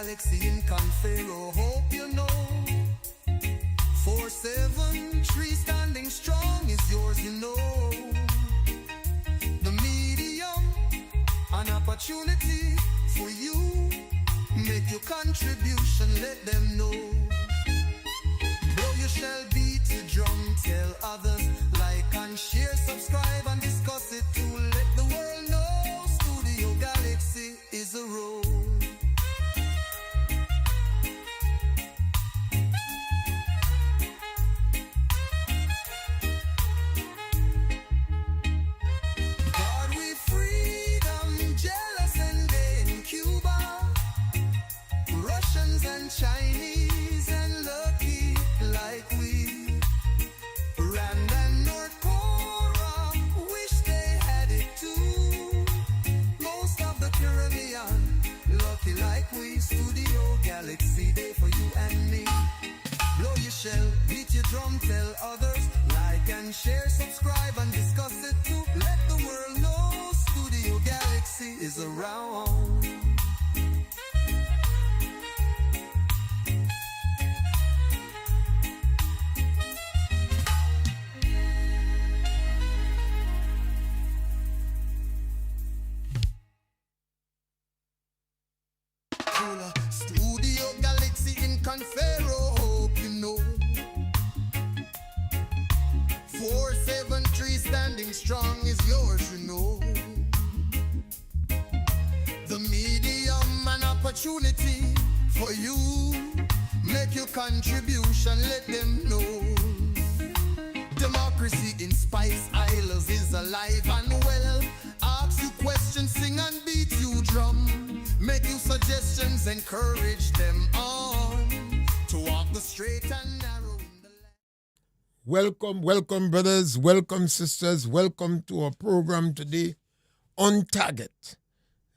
galaxy in Confero, hope you know. 473 standing strong is yours, you know. The medium, an opportunity for you. Make your contribution, let them know. Blow your shell, beat your drum, tell others, like and share, subscribe and discuss it too. Let the world know Studio Galaxy is a road. God we freedom, jealous and gay in Cuba, Russians and Chinese and lucky like we. Rand and North Korea wish they had it too. Most of the Caribbean lucky like we. Studio Galaxy Day for you and me. Blow your shell, beat your drum, tell others, like and share, subscribe and discuss it too. Let the world know Studio Galaxy is around. Studio Galaxy in Confero, hope you know. 473 standing strong is yours, you know. The medium, an opportunity for you. Make your contribution, let them know. Democracy in Spice Isles is alive and well. Ask you questions, sing and beat you drum. Make you suggestions, encourage them on to walk the straight and narrow in the land. Welcome, brothers. Welcome, sisters. Welcome to our program today, On Target.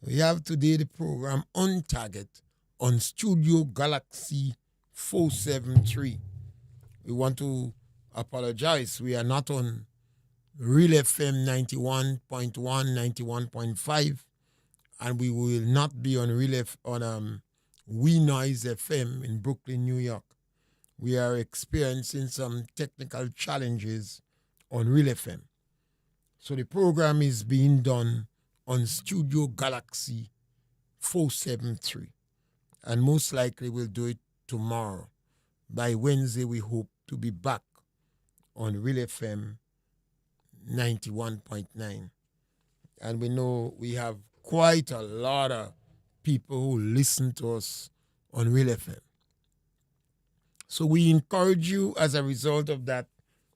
We have today the program On Target on Studio Galaxy 473. We want to apologize. We are not on Real FM 91.1, 91.5. And we will not be on We Noise FM in Brooklyn, New York. We are experiencing some technical challenges on Real FM. So the program is being done on Studio Galaxy 473. And most likely we'll do it tomorrow. By Wednesday, we hope to be back on Real FM 91.9. And we know we have quite a lot of people who listen to us on Real FM. So we encourage you as a result of that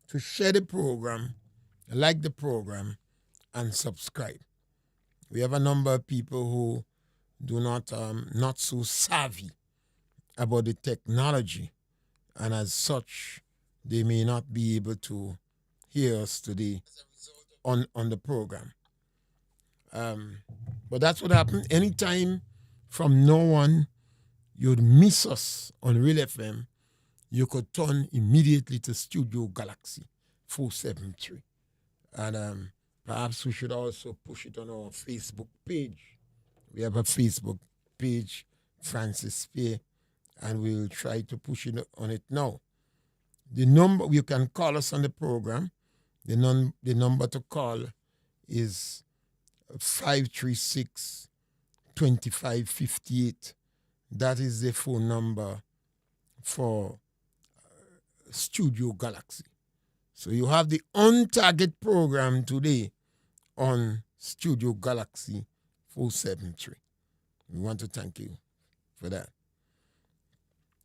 to share the program, like the program, and subscribe. We have a number of people who do not so savvy about the technology, and as such, they may not be able to hear us today on the program. But that's what happened. Anytime from now on you'd miss us on Real FM, you could turn immediately to Studio Galaxy 473. And perhaps we should also push it on our Facebook page. We have a Facebook page, Francis Spear, and we'll try to push it on it now. The number, you can call us on the program. The number to call is 536-2558. That is the phone number for Studio Galaxy. So you have the On Target program today on Studio Galaxy 473. We want to thank you for that.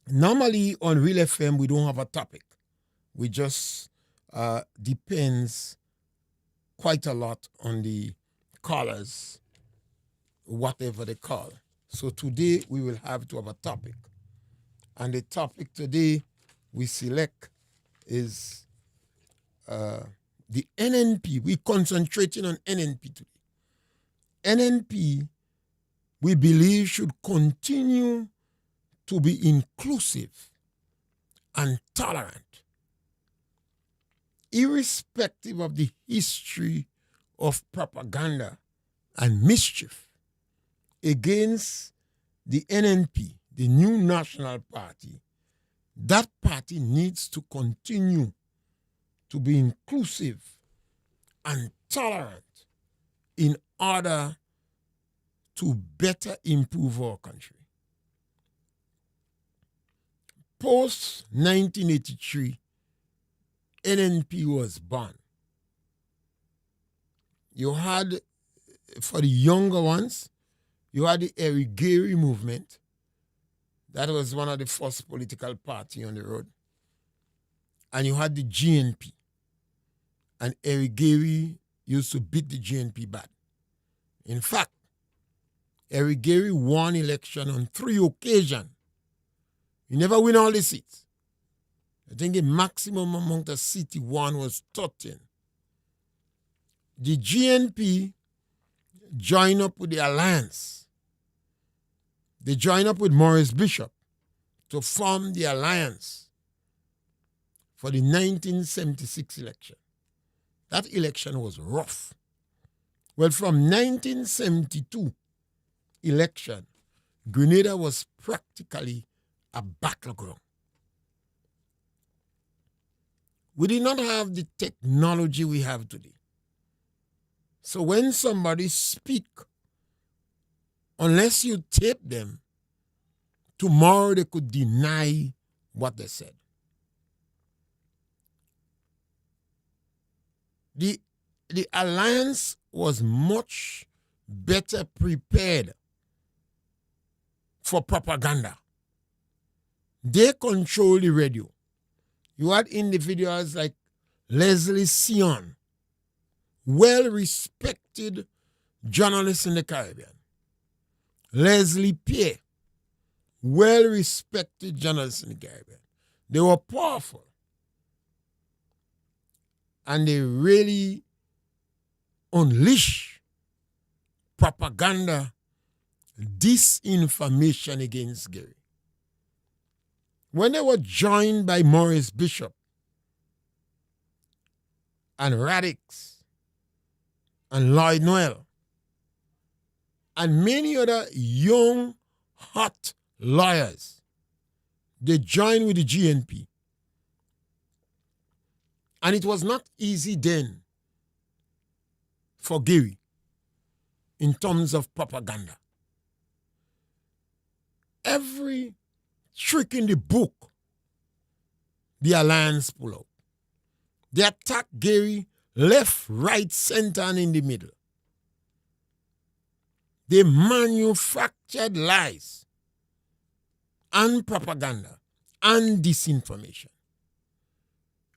Normally on Real FM, we don't have a topic. We just depends quite a lot on the callers, whatever they call. So today we will have to have a topic. And the topic today we select is the NNP. We're concentrating on NNP today. NNP, we believe, should continue to be inclusive and tolerant, irrespective of the history of propaganda and mischief against the NNP, the new National Party, that party needs to continue to be inclusive and tolerant in order to better improve our country. Post 1983, NNP was born. You had, for the younger ones, you had the Irespective movement. That was one of the first political party on the road. And you had the GNP. And Irespective used to beat the GNP bad. In fact, Irespective won election on 3 occasions. He never win all the seats. I think the maximum amount of seats he won was 13. The GNP joined up with the Alliance. They joined up with Maurice Bishop to form the Alliance for the 1976 election. That election was rough. Well, from 1972 election, Grenada was practically a battleground. We did not have the technology we have today. So when somebody speak, unless you tape them, tomorrow they could deny what they said. The Alliance was much better prepared for propaganda. They control the radio. You had individuals like Leslie Sion, well-respected journalist in the Caribbean. Leslie Pierre, well-respected journalist in the Caribbean. They were powerful. And they really unleashed propaganda, disinformation against Gary. When they were joined by Maurice Bishop and Radix and Lloyd Noel and many other young, hot lawyers, they joined with the GNP. And it was not easy then for Gary in terms of propaganda. Every trick in the book, the Alliance pull out. They attack Gary left, right, center, and in the middle. They manufactured lies and propaganda and disinformation.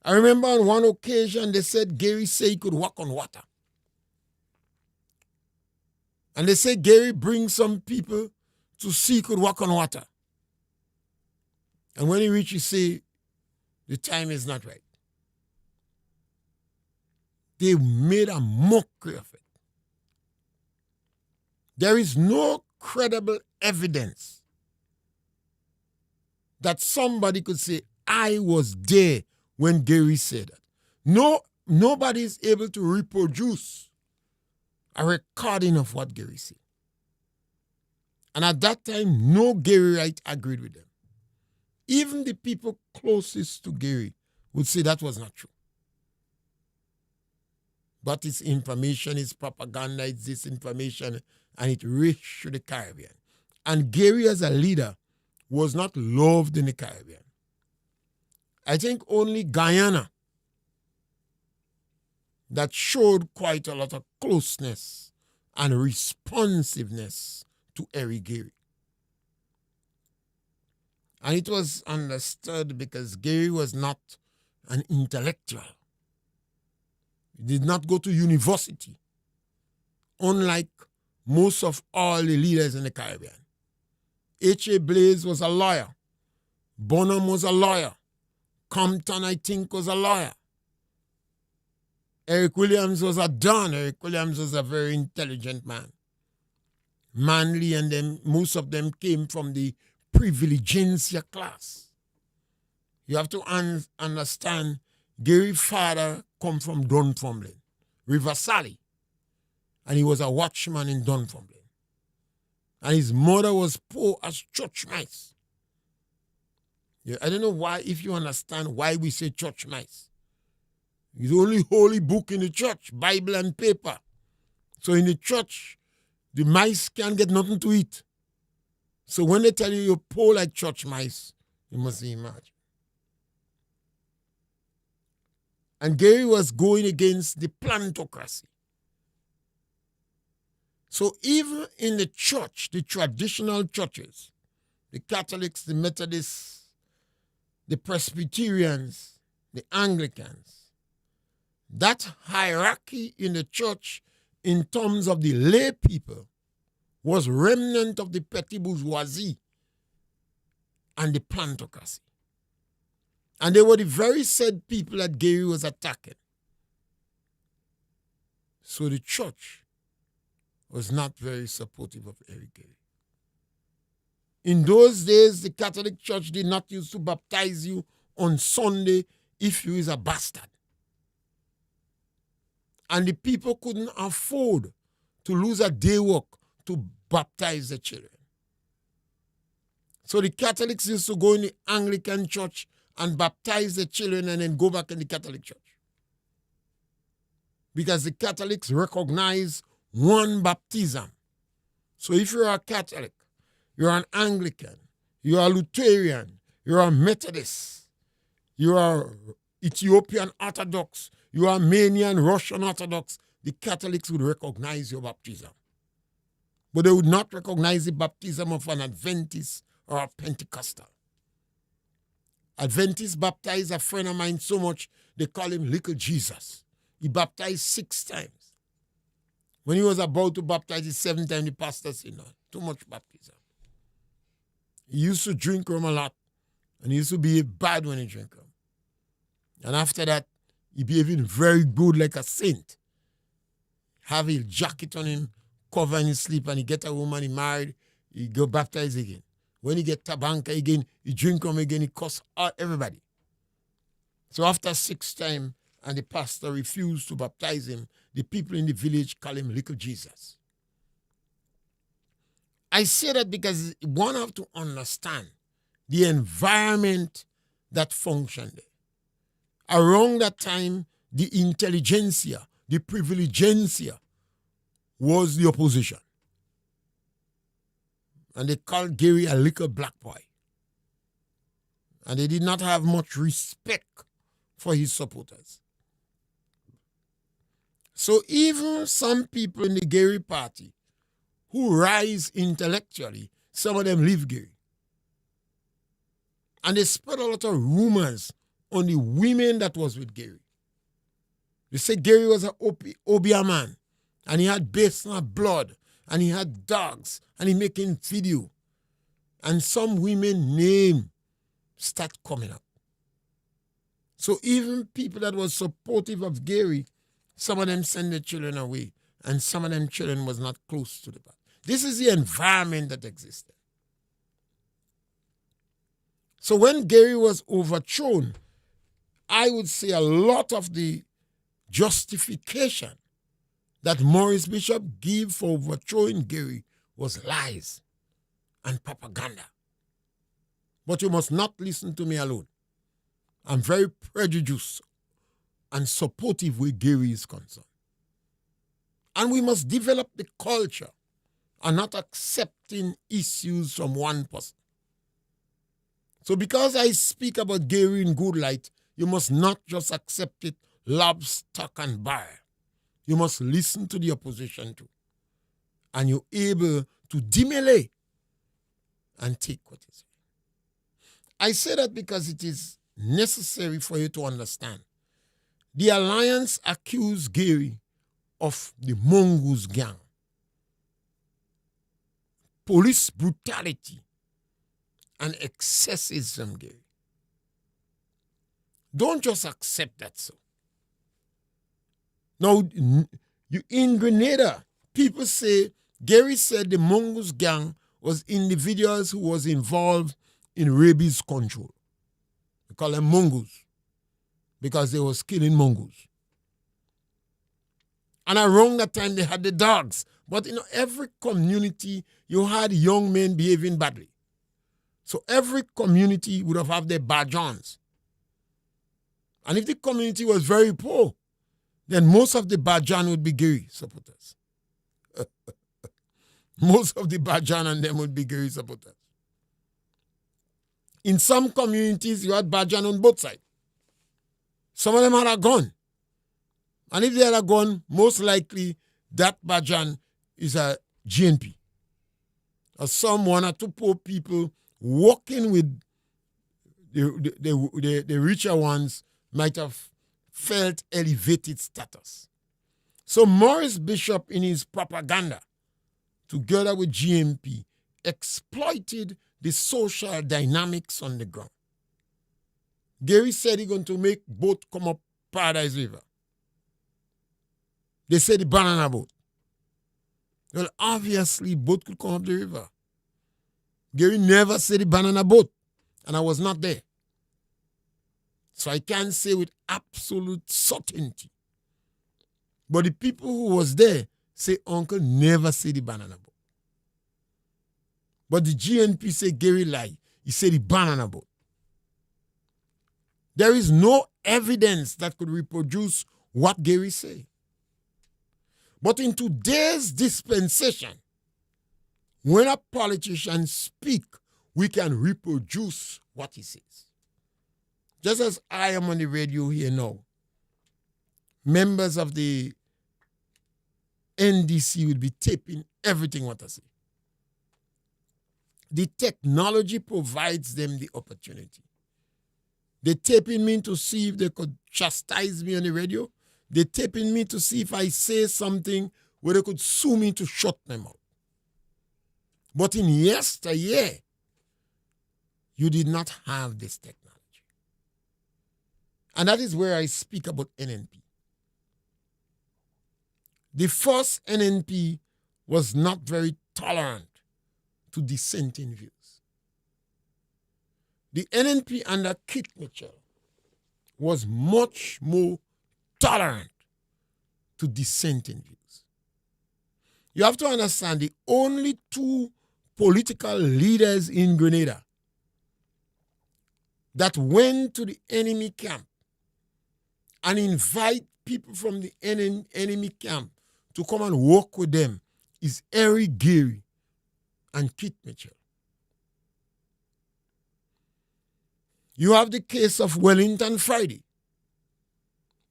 I remember on one occasion they said Gary said he could walk on water. And they said Gary bring some people to see he could walk on water. And when he reached, he say, the time is not right. They made a mockery of it. There is no credible evidence that somebody could say, I was there when Gary said that. Nobody is able to reproduce a recording of what Gary said. And at that time, no Garyite agreed with them. Even the people closest to Gary would say that was not true. But it's information, it's propaganda, it's disinformation, and it reached to the Caribbean. And Gary as a leader was not loved in the Caribbean. I think only Guyana that showed quite a lot of closeness and responsiveness to Eric Gary. And it was understood because Gary was not an intellectual. He did not go to university, unlike most of all the leaders in the Caribbean. H.A. Blaze was a lawyer. Bonham was a lawyer. Compton, I think, was a lawyer. Eric Williams was a don. Eric Williams was a very intelligent man. Manley and them, most of them came from the privilegencia class. You have to understand, Gary's father come from Dunfermline, River Sally, and he was a watchman in Dunfermline. And his mother was poor as church mice. Yeah, I don't know why, if you understand why we say church mice. It's the only holy book in the church, Bible and paper. So in the church, the mice can't get nothing to eat. So when they tell you you're poor like church mice, you must imagine. And Gary was going against the plantocracy. So even in the church, the traditional churches, the Catholics, the Methodists, the Presbyterians, the Anglicans, that hierarchy in the church in terms of the lay people was remnant of the petty bourgeoisie and the plantocracy. And they were the very said people that Gary was attacking. So the church was not very supportive of Eric Gary. In those days, the Catholic Church did not used to baptize you on Sunday if you is a bastard. And the people couldn't afford to lose a day work to baptize the children. So the Catholics used to go in the Anglican Church and baptize the children and then go back in the Catholic Church. Because the Catholics recognize one baptism. So if you're a Catholic, you're an Anglican, you're a Lutheran, you're a Methodist, you are Ethiopian Orthodox, you are Armenian, Russian Orthodox, the Catholics would recognize your baptism. But they would not recognize the baptism of an Adventist or a Pentecostal. Adventists baptize a friend of mine so much, they call him Little Jesus. He baptized 6 times. When he was about to baptize the 7th time, the pastor said, no, too much baptism. He used to drink rum a lot, and he used to be bad when he drank rum. And after that, he behaving very good like a saint. Have a jacket on him, cover in his sleep, and he get a woman, he married, he go baptize again. When he get tabanka again, he drink rum again, he cuss out everybody. So after 6 times, and the pastor refused to baptize him, the people in the village call him Little Jesus. I say that because one have to understand the environment that functioned there. Around that time, the intelligentsia, the privilegencia was the opposition. And they called Gary a little black boy. And they did not have much respect for his supporters. So even some people in the Gary party who rise intellectually, some of them leave Gary. And they spread a lot of rumors on the women that was with Gary. They say Gary was an Obia man, and he had basin of blood, and he had dogs, and he making video. And some women name start coming up. So even people that was supportive of Gary, some of them send their children away, and some of them children was not close to the back. This is the environment that existed. So when Gary was overthrown, I would say a lot of the justification that Maurice Bishop gave for overthrowing Gary was lies and propaganda. But you must not listen to me alone. I'm very prejudiced and supportive where Gary is concerned. And we must develop the culture and not accepting issues from one person. So because I speak about Gary in good light, you must not just accept it lob, stock, and barrel. You must listen to the opposition too. And you're able to demolay and take what is right. I say that because it is necessary for you to understand. The Alliance accused Gary of the Mongoose Gang, police brutality, and excesses from Gary. Don't just accept that so. Now, in Grenada, people say, Gary said the Mongoose Gang was individuals who was involved in rabies control. We call them Mongoose because they was killing mongoose. And around that time, they had the dogs. But in every community, you had young men behaving badly. So every community would have their Bajans. And if the community was very poor, then most of the Bajan would be Gary supporters. Most of the Bajan and them would be Gary supporters. In some communities, you had Bajan on both sides. Some of them had a gun. And if they had a gun, most likely that Bajan is a GNP. Or some one or two poor people working with the richer ones might have felt elevated status. So Morris Bishop, in his propaganda, together with GNP, exploited the social dynamics on the ground. Gary said he's going to make boat come up Paradise River. They said the banana boat. Well, obviously, boat could come up the river. Gary never said the banana boat, and I was not there. So I can't say with absolute certainty. But the people who was there say Uncle never said the banana boat. But the GNP say Gary lied. He said the banana boat. There is no evidence that could reproduce what Gary said. But in today's dispensation, when a politician speaks, we can reproduce what he says. Just as I am on the radio here now, members of the NDC will be taping everything what I say. The technology provides them the opportunity. They're taping me to see if they could chastise me on the radio. They're taping me to see if I say something where they could sue me to shut them out. But in yesteryear, you did not have this technology. And that is where I speak about NNP. The first NNP was not very tolerant to dissenting views. The NNP under Kit Mitchell was much more tolerant to dissenting views. You have to understand the only two political leaders in Grenada that went to the enemy camp and invite people from the enemy camp to come and work with them is Eric Gary and Kit Mitchell. You have the case of Wellington Friday.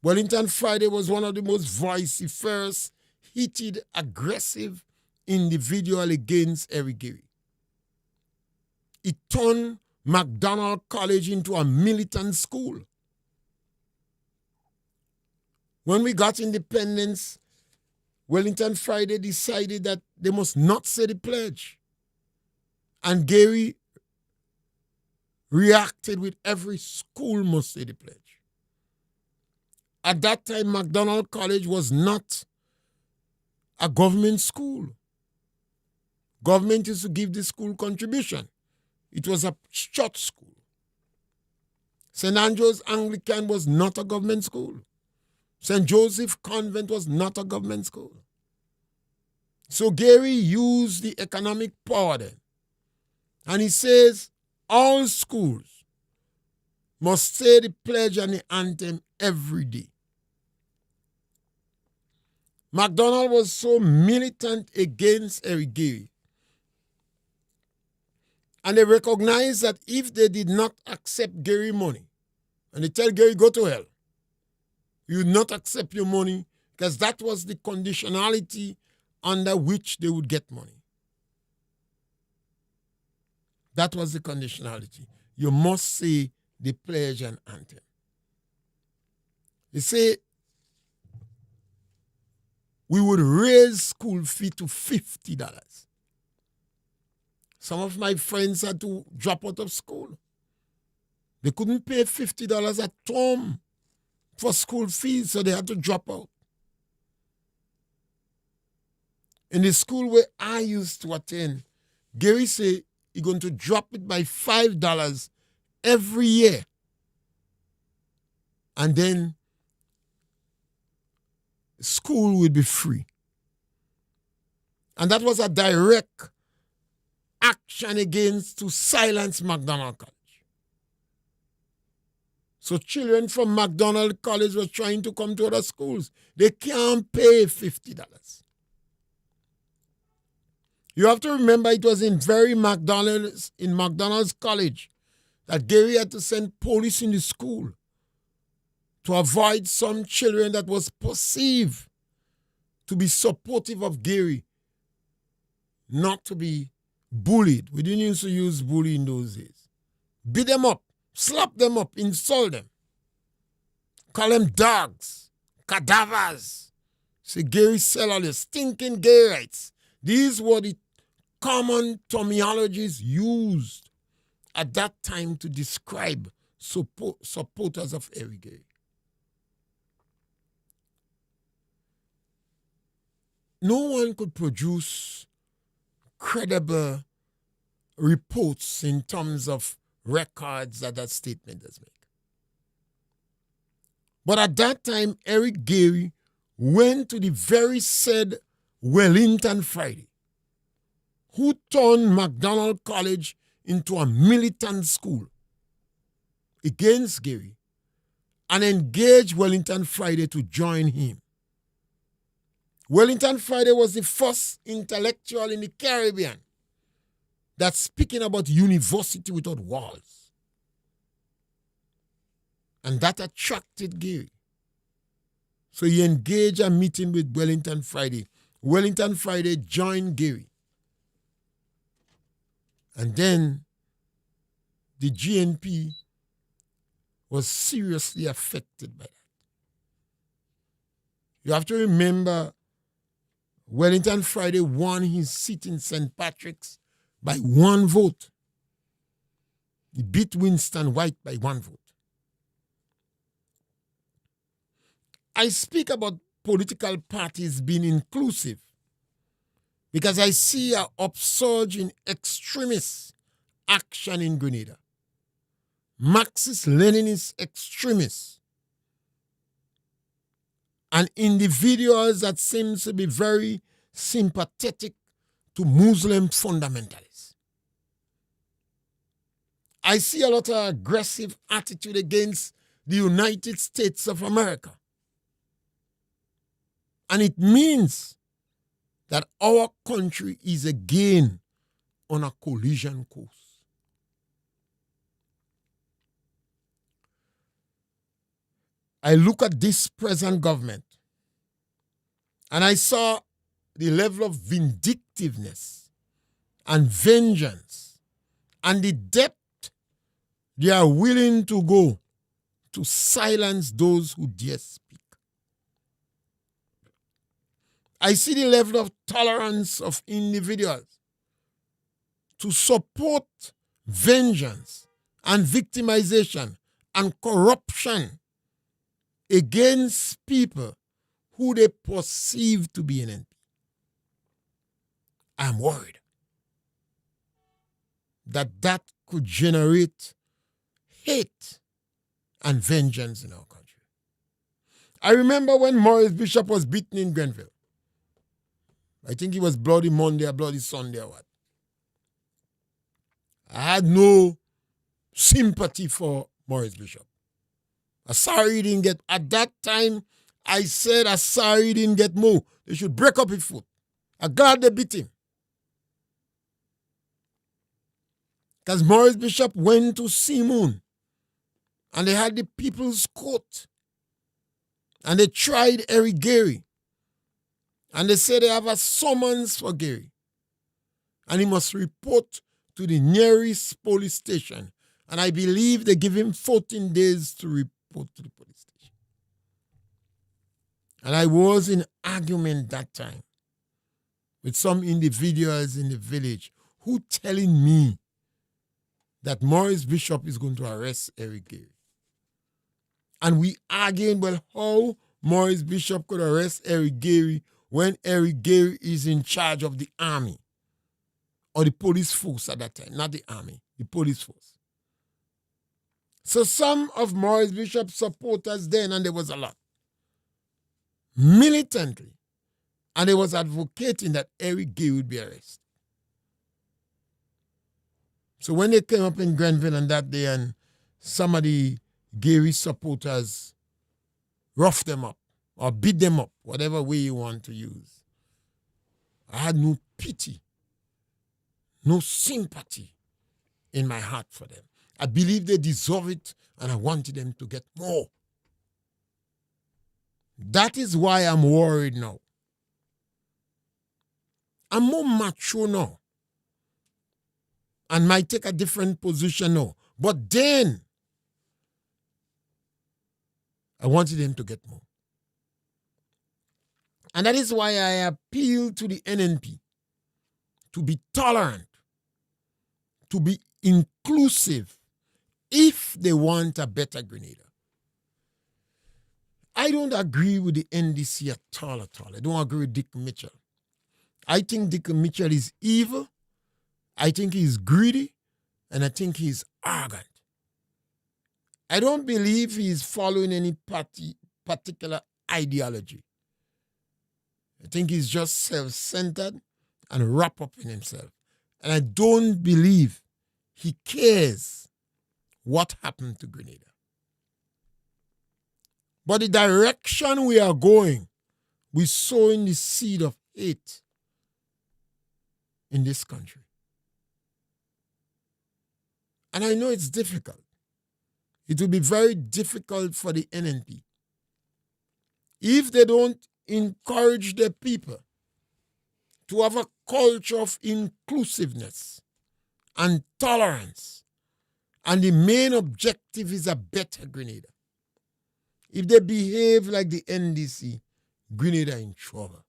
Wellington Friday was one of the most vociferous, heated, aggressive individual against Eric Gary. It turned McDonald College into a militant school. When we got independence, Wellington Friday decided that they must not say the pledge. And Gary reacted with every school must say the pledge. At that time, McDonald College was not a government school. Government used to give the school contribution. It was a church school. St. Andrew's Anglican was not a government school. St. Joseph Convent was not a government school. So Gary used the economic power then. And he says all schools must say the pledge and the anthem every day. McDonald was so militant against Eric Gary. And they recognized that if they did not accept Gary money, and they tell Gary, go to hell, you would not accept your money, because that was the conditionality under which they would get money. That was the conditionality. You must say the pledge and anthem. They say we would raise school fee to $50. Some of my friends had to drop out of school. They couldn't pay $50 a term for school fees, so they had to drop out. In the school where I used to attend, Gary said he's going to drop it by $5 every year. And then school will be free. And that was a direct action action against to silence McDonald College. So children from McDonald College were trying to come to other schools. They can't pay $50. You have to remember it was in McDonald's College that Gary had to send police in the school to avoid some children that was perceived to be supportive of Gary not to be bullied. We didn't used to use bully in those days. Beat them up, slap them up, insult them, call them dogs, cadavers. Say Gary sell all the stinking gay rights. These were the common terminologies used at that time to describe supporters of Harry Gary. No one could produce credible reports in terms of records that statement does make. But at that time, Eric Gary went to the very said Wellington Friday, who turned McDonald College into a militant school against Gary and engaged Wellington Friday to join him. Wellington Friday was the first intellectual in the Caribbean that's speaking about university without walls. And that attracted Gary. So he engaged a meeting with Wellington Friday. Wellington Friday joined Gary. And then the GNP was seriously affected by that. You have to remember Wellington Friday won his seat in St. Patrick's by 1 vote. He beat Winston White by 1 vote. I speak about political parties being inclusive because I see an upsurge in extremist action in Grenada. Marxist-Leninist extremists and individuals that seem to be very sympathetic to Muslim fundamentalists. I see a lot of aggressive attitude against the United States of America. And it means that our country is again on a collision course. I look at this present government and I saw the level of vindictiveness and vengeance and the depth they are willing to go to silence those who dare speak. I see the level of tolerance of individuals to support vengeance and victimization and corruption against people who they perceive to be NNP. I'm worried that could generate hate and vengeance in our country. I remember when Maurice Bishop was beaten in Grenville. I think it was Bloody Monday or Bloody Sunday or what. I had no sympathy for Maurice Bishop. I'm sorry he didn't get, at that time, I said I'm sorry he didn't get more. They should break up his foot. I'm glad they beat him. Because Maurice Bishop went to Seamoon and they had the People's Court and they tried Eric Gary. And they said they have a summons for Gary. And he must report to the nearest police station. And I believe they give him 14 days to report to the police station. And I was in argument that time with some individuals in the village who telling me that Maurice Bishop is going to arrest Eric Gary. And we arguing, well, how Maurice Bishop could arrest Eric Gary when Eric Gary is in charge of the army or the police force at that time, not the army, the police force. So some of Maurice Bishop's supporters then, and there was a lot, militantly, and they was advocating that Eric Gary would be arrested. So when they came up in Grenville on that day and some of the Gary supporters roughed them up or beat them up, whatever way you want to use, I had no pity, no sympathy in my heart for them. I believe they deserve it and I wanted them to get more. That is why I'm worried now. I'm more mature now and might take a different position now. But then, I wanted them to get more. And that is why I appeal to the NNP to be tolerant, to be inclusive if they want a better Grenada. I don't agree with the NDC at all. I don't agree with Dick Mitchell. I think Dick Mitchell is evil. I think he's greedy. And I think he's arrogant. I don't believe he's following any particular ideology. I think he's just self-centered and wrapped up in himself. And I don't believe he cares what happened to Grenada. But the direction we are going, we're sowing the seed of hate in this country. And I know it's difficult. It will be very difficult for the NNP if they don't encourage their people to have a culture of inclusiveness and tolerance. And the main objective is a better Grenada. If they behave like the NDC, Grenada in trouble.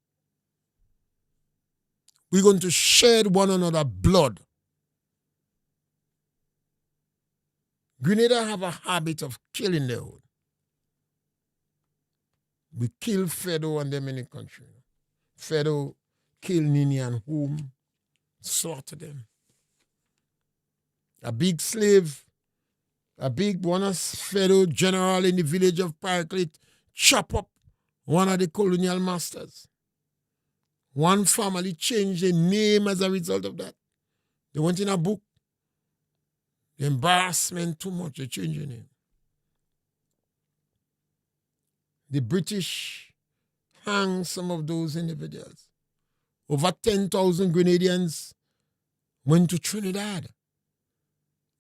We're going to shed one another blood. Grenada have a habit of killing their own. We kill Fedo and them in the country. Fedo kill Nini and whom, slaughter them. A big slave, one of Fedo general in the village of Paraclete, chop up one of the colonial masters. One family changed their name as a result of that. They went in a book. The embarrassment too much, they changed their name. The British hanged some of those individuals. Over 10,000 Grenadians went to Trinidad.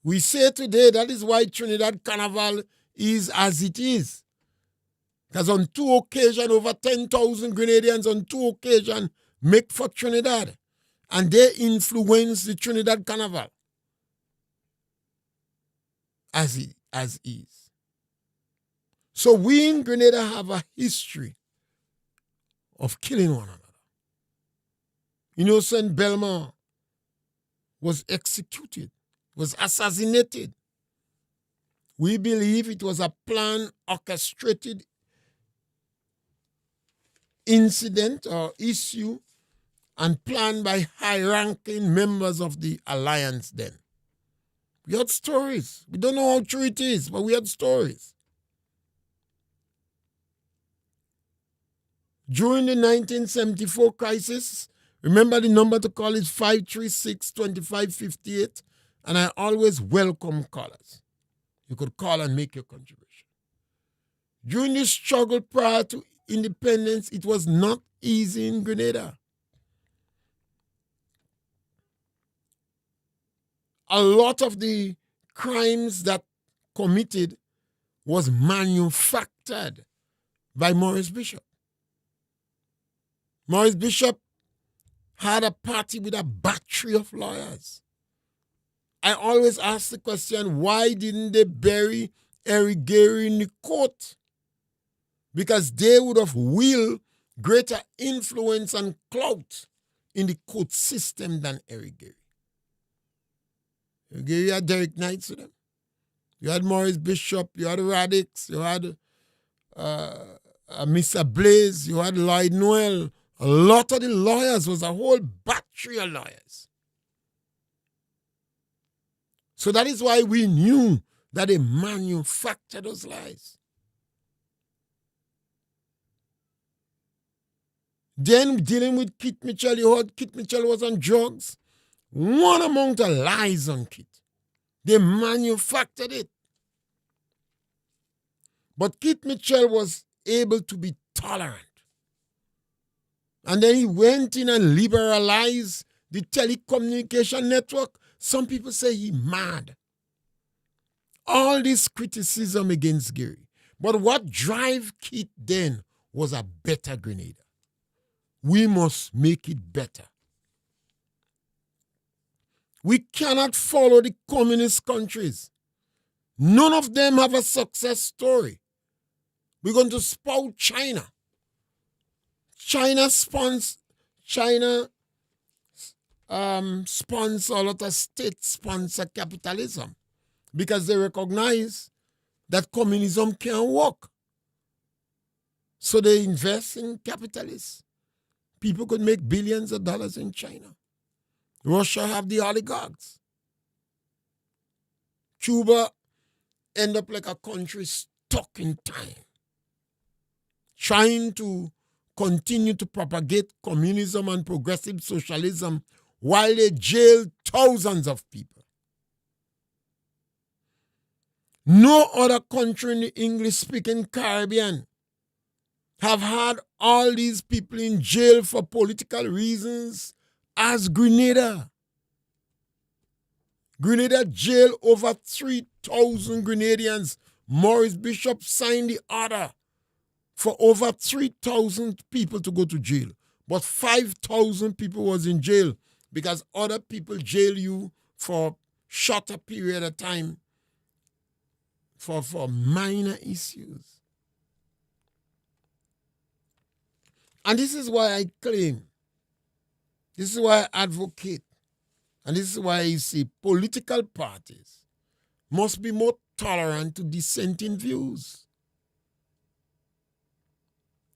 We say today that is why Trinidad Carnival is as it is. Because on 2 occasions, over 10,000 Grenadians on 2 occasions make for Trinidad. And they influence the Trinidad Carnival as is. So we in Grenada have a history of killing one another. Innocent Belmont was executed, was assassinated. We believe it was a planned, orchestrated incident or issue and planned by high-ranking members of the alliance then. We had stories. We don't know how true it is, but we had stories. During the 1974 crisis, remember the number to call is 536-2558, and I always welcome callers. You could call and make your contribution. During the struggle prior to independence, it was not easy in Grenada. A lot of the crimes that committed was manufactured by Maurice Bishop. Maurice Bishop had a party with a battery of lawyers. I always ask the question, why didn't they bury Eric Gary in the court? Because they would have willed greater influence and clout in the court system than Eric Gary. You had Derek Knights with them. You had Maurice Bishop, you had Radix, you had Mr. Blaze, you had Lloyd Noel. A lot of the lawyers was a whole battery of lawyers. So that is why we knew that they manufactured those lies. Then dealing with Kit Mitchell, you heard Kit Mitchell was on drugs. One amount of lies on Kit. They manufactured it. But Keith Mitchell was able to be tolerant. And then he went in and liberalized the telecommunication network. Some people say he mad. All this criticism against Gary. But what drive Keith then was a better Grenada. We must make it better. We cannot follow the communist countries. None of them have a success story. We're going to spout China. China sponsor a lot of state-sponsored capitalism because they recognize that communism can't work. So they invest in capitalists. People could make billions of dollars in China. Russia have the oligarchs. Cuba end up like a country stuck in time, trying to continue to propagate communism and progressive socialism while they jail thousands of people. No other country in the English-speaking Caribbean have had all these people in jail for political reasons as Grenada. Grenada jailed over 3,000 Grenadians. Maurice Bishop signed the order for over 3,000 people to go to jail. But 5,000 people was in jail because other people jail you for shorter period of time for minor issues. And this is why I claim, this is why I advocate, and this is why I say political parties must be more tolerant to dissenting views.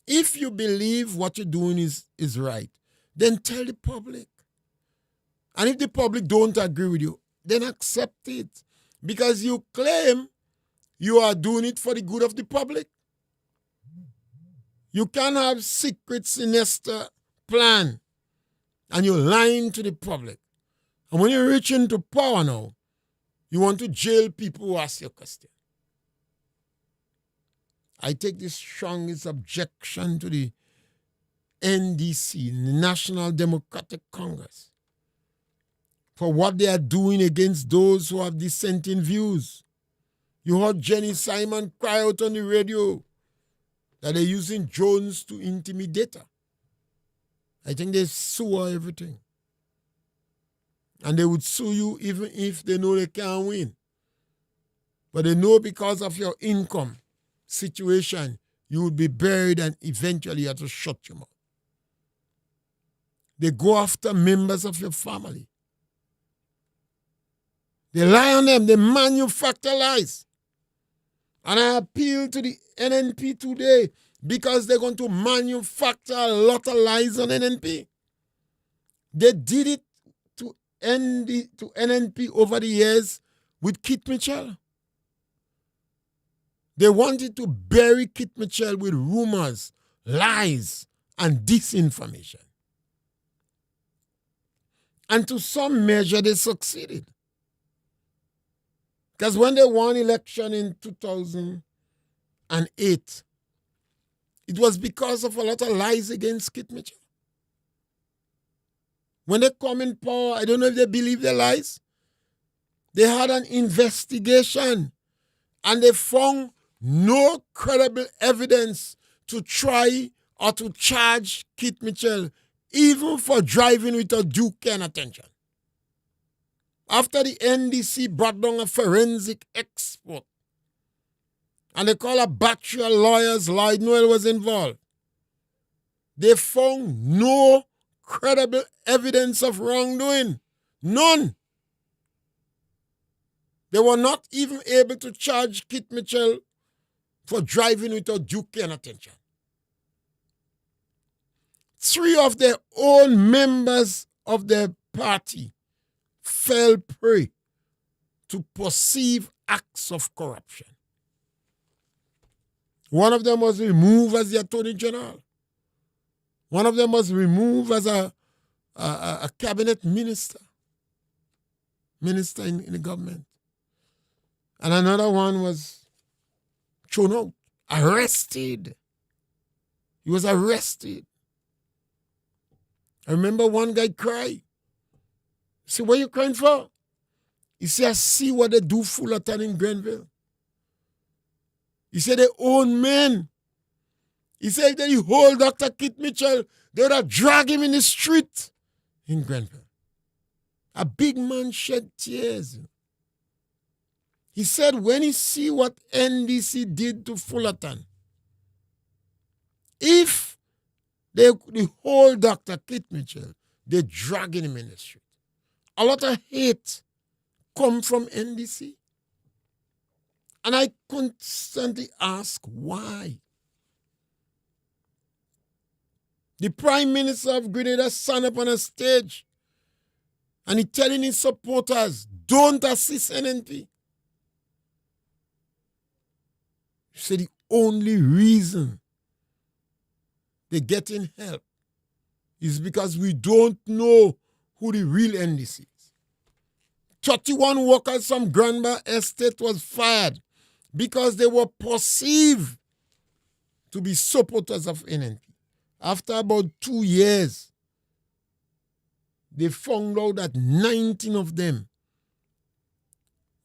If you believe what you're doing is right, then tell the public. And if the public don't agree with you, then accept it. Because you claim you are doing it for the good of the public. You can't have secret, sinister plan and you're lying to the public. And when you reach into power now, you want to jail people who ask you a question. I take the strongest objection to the NDC, the National Democratic Congress, for what they are doing against those who have dissenting views. You heard Jenny Simon cry out on the radio that they're using drones to intimidate her. I think they sue her everything. And they would sue you even if they know they can't win. But they know because of your income situation, you would be buried and eventually you have to shut your mouth. They go after members of your family. They lie on them. They manufacture lies. And I appeal to the NNP today because they're going to manufacture a lot of lies on NNP. They did it to NNP over the years with Keith Mitchell. They wanted to bury Keith Mitchell with rumors, lies, and disinformation. And to some measure, they succeeded. Because when they won election in 2008, it was because of a lot of lies against Keith Mitchell. When they come in power, I don't know if they believe their lies. They had an investigation and they found no credible evidence to try or to charge Keith Mitchell, even for driving without due care and attention. After the NDC brought down a forensic expert, and they call a battery of lawyers, Lloyd Noel was involved, they found no credible evidence of wrongdoing. None. They were not even able to charge Keith Mitchell for driving without due care and attention. 3 of their own members of their party fell prey to perceived acts of corruption. One of them was removed as the Attorney General. One of them was removed as a cabinet minister in the government. And another one was thrown out, arrested. He was arrested. I remember one guy cried. He said, what are you crying for? He said, I see what they do Fullerton in Grenville. He said, they own men. He said, if they hold Dr. Kit Mitchell, they would have dragged him in the street in Grenville. A big man shed tears. He said, when he see what NDC did to Fullerton, if they hold Dr. Kit Mitchell, they're dragging him in the street. A lot of hate come from NDC. And I constantly ask why. The Prime Minister of Grenada stand up on a stage and he telling his supporters, don't assist NNP. He said the only reason they're getting help is because we don't know who the real NDC is. 31 workers from Granba Estate was fired because they were perceived to be supporters of NNP. After about 2 years, they found out that 19 of them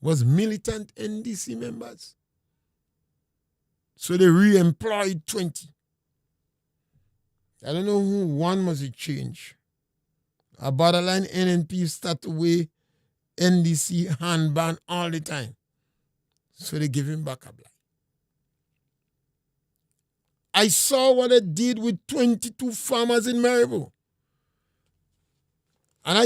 was militant NDC members. So they re-employed 20. I don't know who one must change. A borderline NNP start to wear NDC handband all the time. So they give him back a blight. I saw what they did with 22 farmers in Maribor. And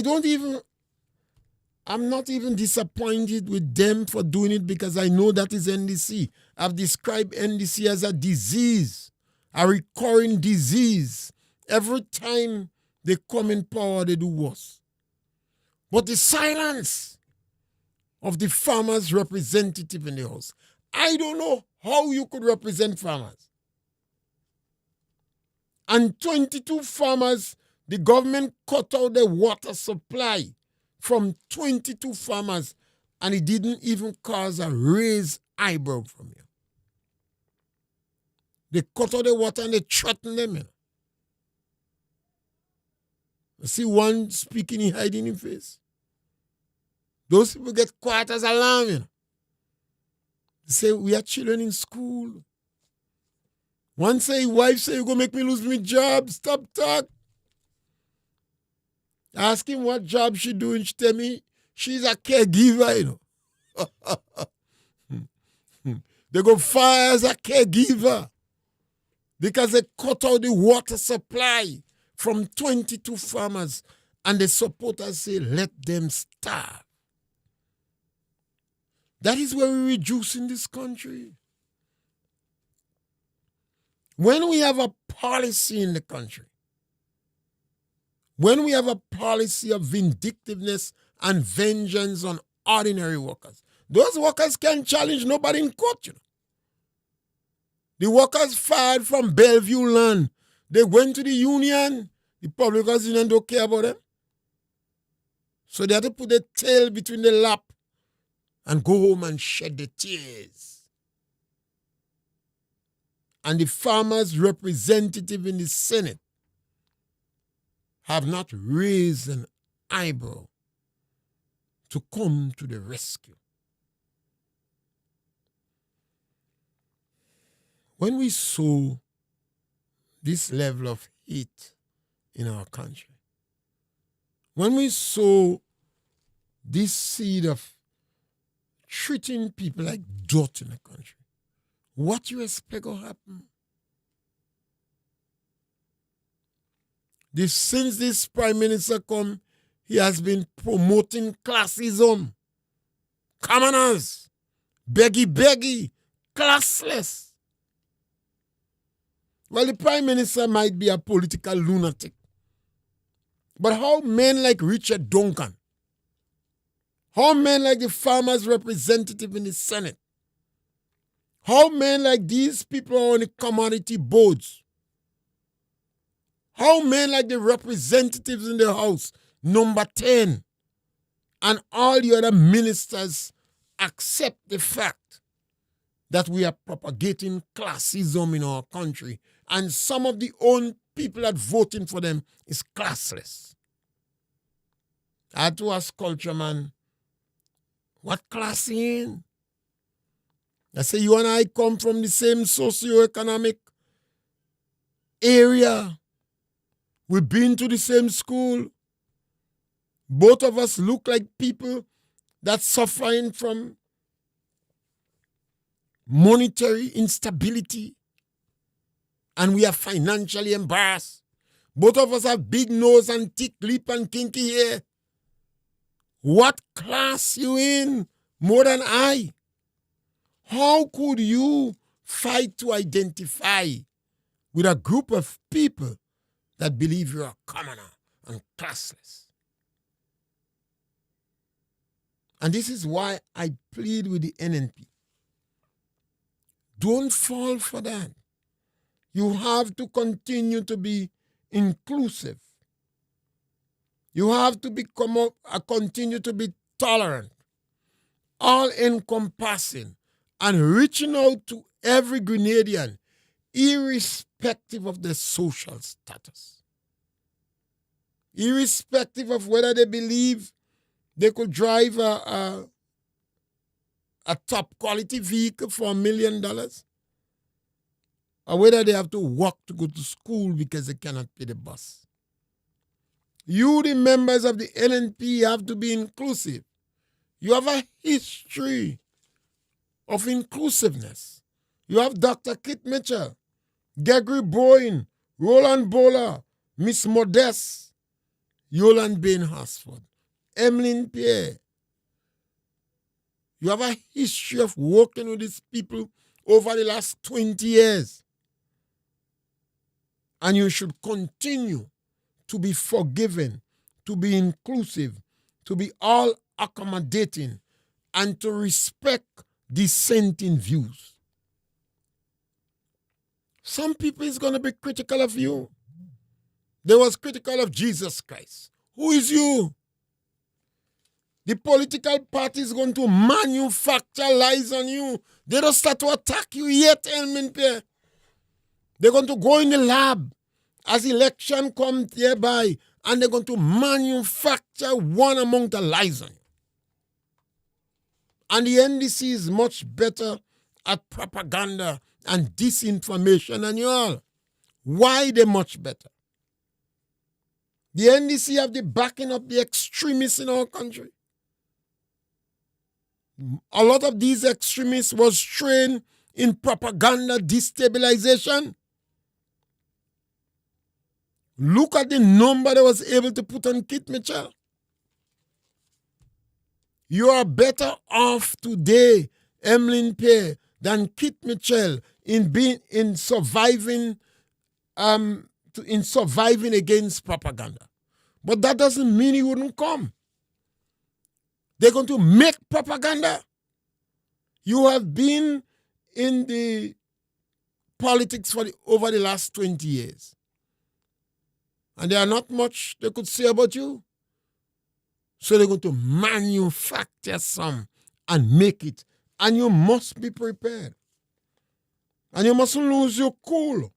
I'm not even disappointed with them for doing it because I know that is NDC. I've described NDC as a disease, a recurring disease. Every time they come in power, they do worse. But the silence of the farmers' representative in the House, I don't know how you could represent farmers. And 22 farmers, the government cut out the water supply from 22 farmers, and it didn't even cause a raised eyebrow from you. They cut out the water and they threatened them. You know. I see one speaking, he hiding his face. Those people get quiet as a lamb. You know. They say, we are children in school. One say, wife say, you're going to make me lose my job. Stop talk. Ask him what job she doing. She tell me she's a caregiver, you know. They go fire as a caregiver because they cut out the water supply from 22 farmers and the supporters say, let them starve. That is where we reduce in this country. When we have a policy in the country, when we have a policy of vindictiveness and vengeance on ordinary workers, those workers can challenge nobody in court. You know. The workers fired from Bellevue land, they went to the union, the public union don't care about them. So they had to put their tail between the lap and go home and shed the tears. And the farmers' representative in the Senate have not raised an eyebrow to come to the rescue. When we sow this level of hate in our country, when we sow this seed of treating people like dirt in the country, what you expect will happen? Since this Prime Minister come, he has been promoting classism. Commoners, beggy, classless. Well, the Prime Minister might be a political lunatic. But how men like Richard Duncan, how men like the farmers' representative in the Senate, how men like these people are on the commodity boards, how men like the representatives in the House, number 10, and all the other ministers accept the fact that we are propagating classism in our country, and some of the own people that voting for them is classless. I had to ask culture man, what class he in? I say, you and I come from the same socioeconomic area. We've been to the same school. Both of us look like people that's suffering from monetary instability, and we are financially embarrassed. Both of us have big nose and thick lip and kinky hair. What class you in more than I? How could you fight to identify with a group of people that believe you're a commoner and classless? And this is why I plead with the NNP. Don't fall for that. You have to continue to be inclusive. You have to continue to be tolerant, all-encompassing, and reaching out to every Grenadian, irrespective of their social status. Irrespective of whether they believe they could drive a top quality vehicle for $1 million, or whether they have to walk to go to school because they cannot pay the bus. You, the members of the NNP, have to be inclusive. You have a history of inclusiveness. You have Dr. Kit Mitchell, Gregory Boyne, Roland Bowler, Miss Modeste, Yolande Bain Hasford, Emmeline Pierre. You have a history of working with these people over the last 20 years. And you should continue to be forgiving, to be inclusive, to be all accommodating, and to respect dissenting views. Some people is going to be critical of you. They was critical of Jesus Christ. Who is you? The political party is going to manufacture lies on you. They don't start to attack you yet, Elmin Pierre. They're going to go in the lab as election comes nearby, and they're going to manufacture one among the lies on you. And the NDC is much better at propaganda and disinformation than you all. Why they much better? The NDC have the backing of the extremists in our country. A lot of these extremists was trained in propaganda destabilization. Look at the number they was able to put on Kit Mitchell. You are better off today, Emmeline Pierre, than Kit Mitchell in surviving against propaganda. But that doesn't mean he wouldn't come. They're going to make propaganda. You have been in the politics over the last 20 years. And there are not much they could say about you. So they're going to manufacture some and make it. And you must be prepared. And you mustn't lose your cool.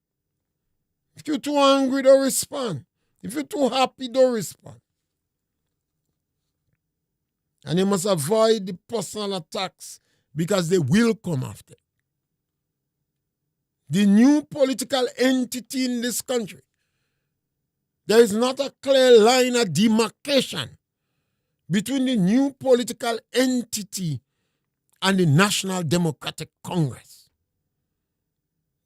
If you're too angry, don't respond. If you're too happy, don't respond. And you must avoid the personal attacks because they will come after. The new political entity in this country, there is not a clear line of demarcation between the new political entity and the National Democratic Congress.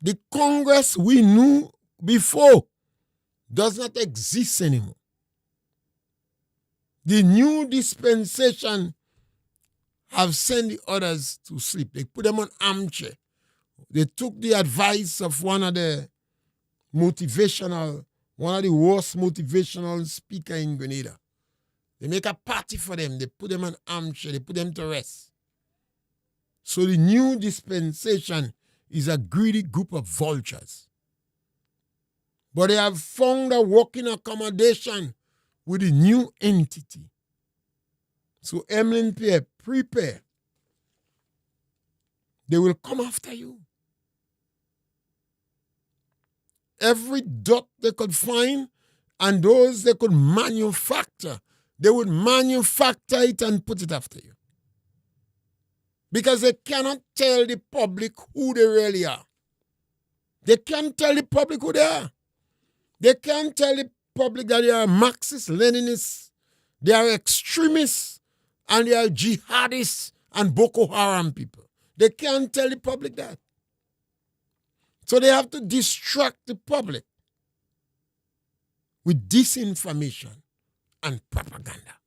The Congress we knew before does not exist anymore. The new dispensation have sent the others to sleep. They put them on armchair. They took the advice of one of the worst motivational speaker in Grenada. They make a party for them. They put them on armchair. They put them to rest. So the new dispensation is a greedy group of vultures. But they have found a working accommodation with the new entity. So Emmeline Pierre, prepare. they will come after you. Every dot they could find and those they could manufacture, they would manufacture it and put it after you. Because they cannot tell the public who they really are. They can't tell the public who they are. They can't tell the public that they are Marxists, Leninists, they are extremists, and they are jihadists and Boko Haram people. They can't tell the public that. So they have to distract the public with disinformation and propaganda.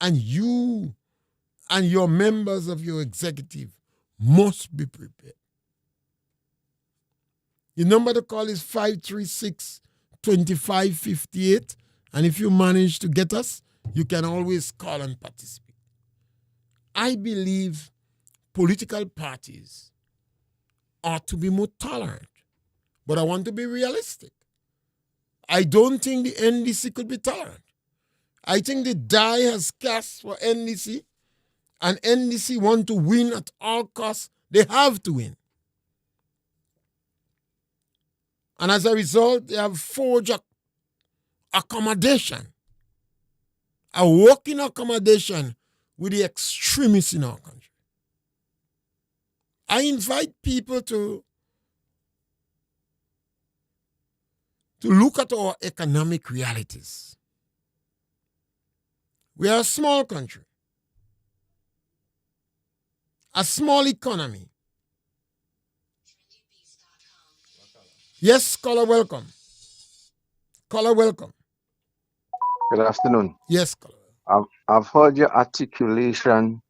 And you and your members of your executive must be prepared. The number to call is 536-2558. And if you manage to get us, you can always call and participate. I believe political parties ought to be more tolerant, but I want to be realistic. I don't think the NDC could be tolerant. I think the die has cast for NDC, and NDC want to win at all costs. They have to win. And as a result, they have forged accommodation, a working accommodation with the extremists in our country. I invite people to look at our economic realities. We are a small country, a small economy. Yes, caller, welcome. Caller, welcome. Good afternoon. Yes, caller. I've heard your articulation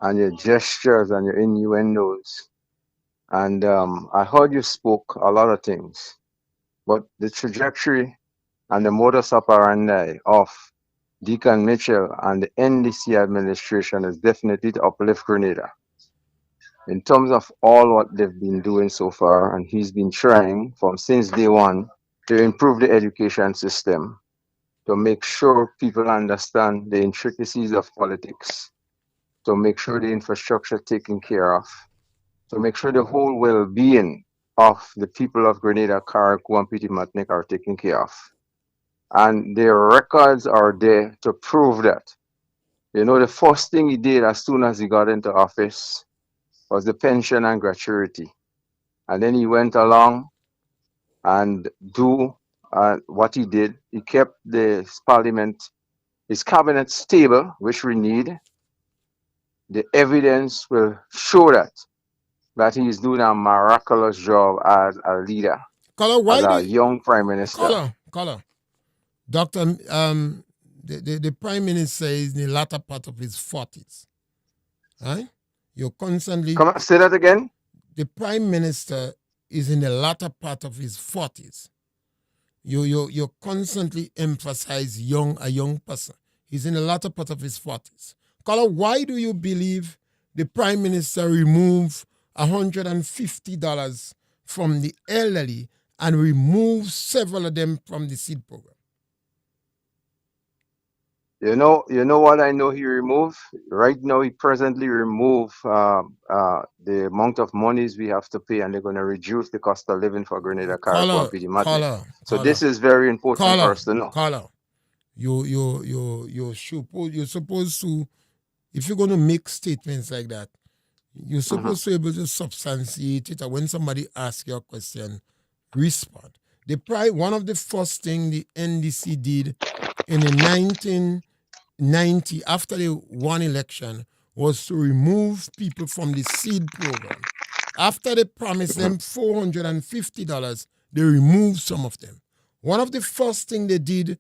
and your gestures and your innuendos. And I heard you spoke a lot of things. But the trajectory and the modus operandi of Deacon Mitchell and the NDC administration is definitely to uplift Grenada. In terms of all what they've been doing so far, and he's been trying from since day one to improve the education system, to make sure people understand the intricacies of politics, to make sure the infrastructure taken care of, to make sure the whole well-being of the people of Grenada, Carriacou, and Petit Martinique are taken care of. And their records are there to prove that. You know, the first thing he did as soon as he got into office was the pension and gratuity. And then he went along and do what he did. He kept the parliament, his cabinet stable, which we need. The evidence will show that he is doing a miraculous job as a leader, Caller, as a young prime minister. Caller. Doctor, the prime minister is in the latter part of his 40s. Right? You're constantly... Come on, say that again. The prime minister is in the latter part of his 40s. You constantly emphasize a young person. He's in the latter part of his 40s. Caller, why do you believe the prime minister removed $150 from the elderly and removed several of them from the seed program? You know what I know he removed? Right now, he presently removed the amount of monies we have to pay, and they're going to reduce the cost of living for Grenada, Carriacou, and Petit Martinique. So this is very important for us to know. Caller, you're supposed to, if you're going to make statements like that, you're supposed to be able to substantiate it, or when somebody asks you a question, respond. One of the first things the NDC did in the 1990, after they won election, was to remove people from the seed program. After they promised them $450, they removed some of them. One of the first things they did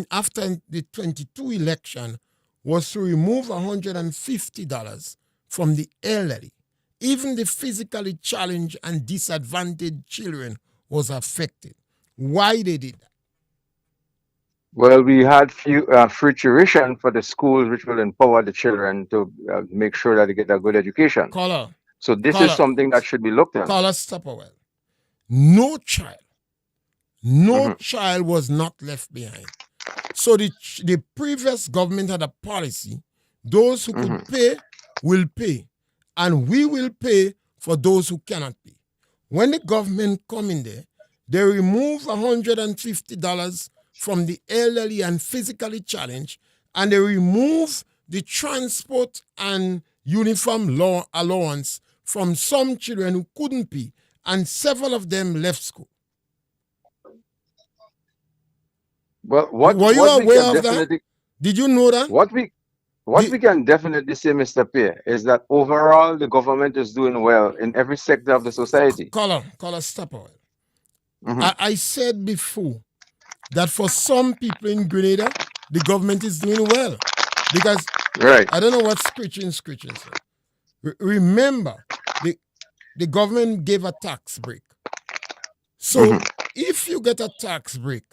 after the 22 election was to remove $150 from the elderly. Even the physically challenged and disadvantaged children was affected. Why they did that? Well, we had free tuition for the schools, which will empower the children to make sure that they get a good education. So this is something that should be looked at. Caller, stop a while. No child was not left behind. So the previous government had a policy: those who could pay will pay, and we will pay for those who cannot pay. When the government come in there, they remove $150 from the elderly and physically challenged, and they remove the transport and uniform law allowance from some children who couldn't pay, and several of them left school. Well, Were you what we aware can of that? definitely Did you know that? what we can definitely say, Mr. Pierre, is that overall the government is doing well in every sector of the society. Caller, stop a while. Mhm. I said before that for some people in Grenada, the government is doing well. Because Right. I don't know what screeching. Remember, the government gave a tax break. So if you get a tax break,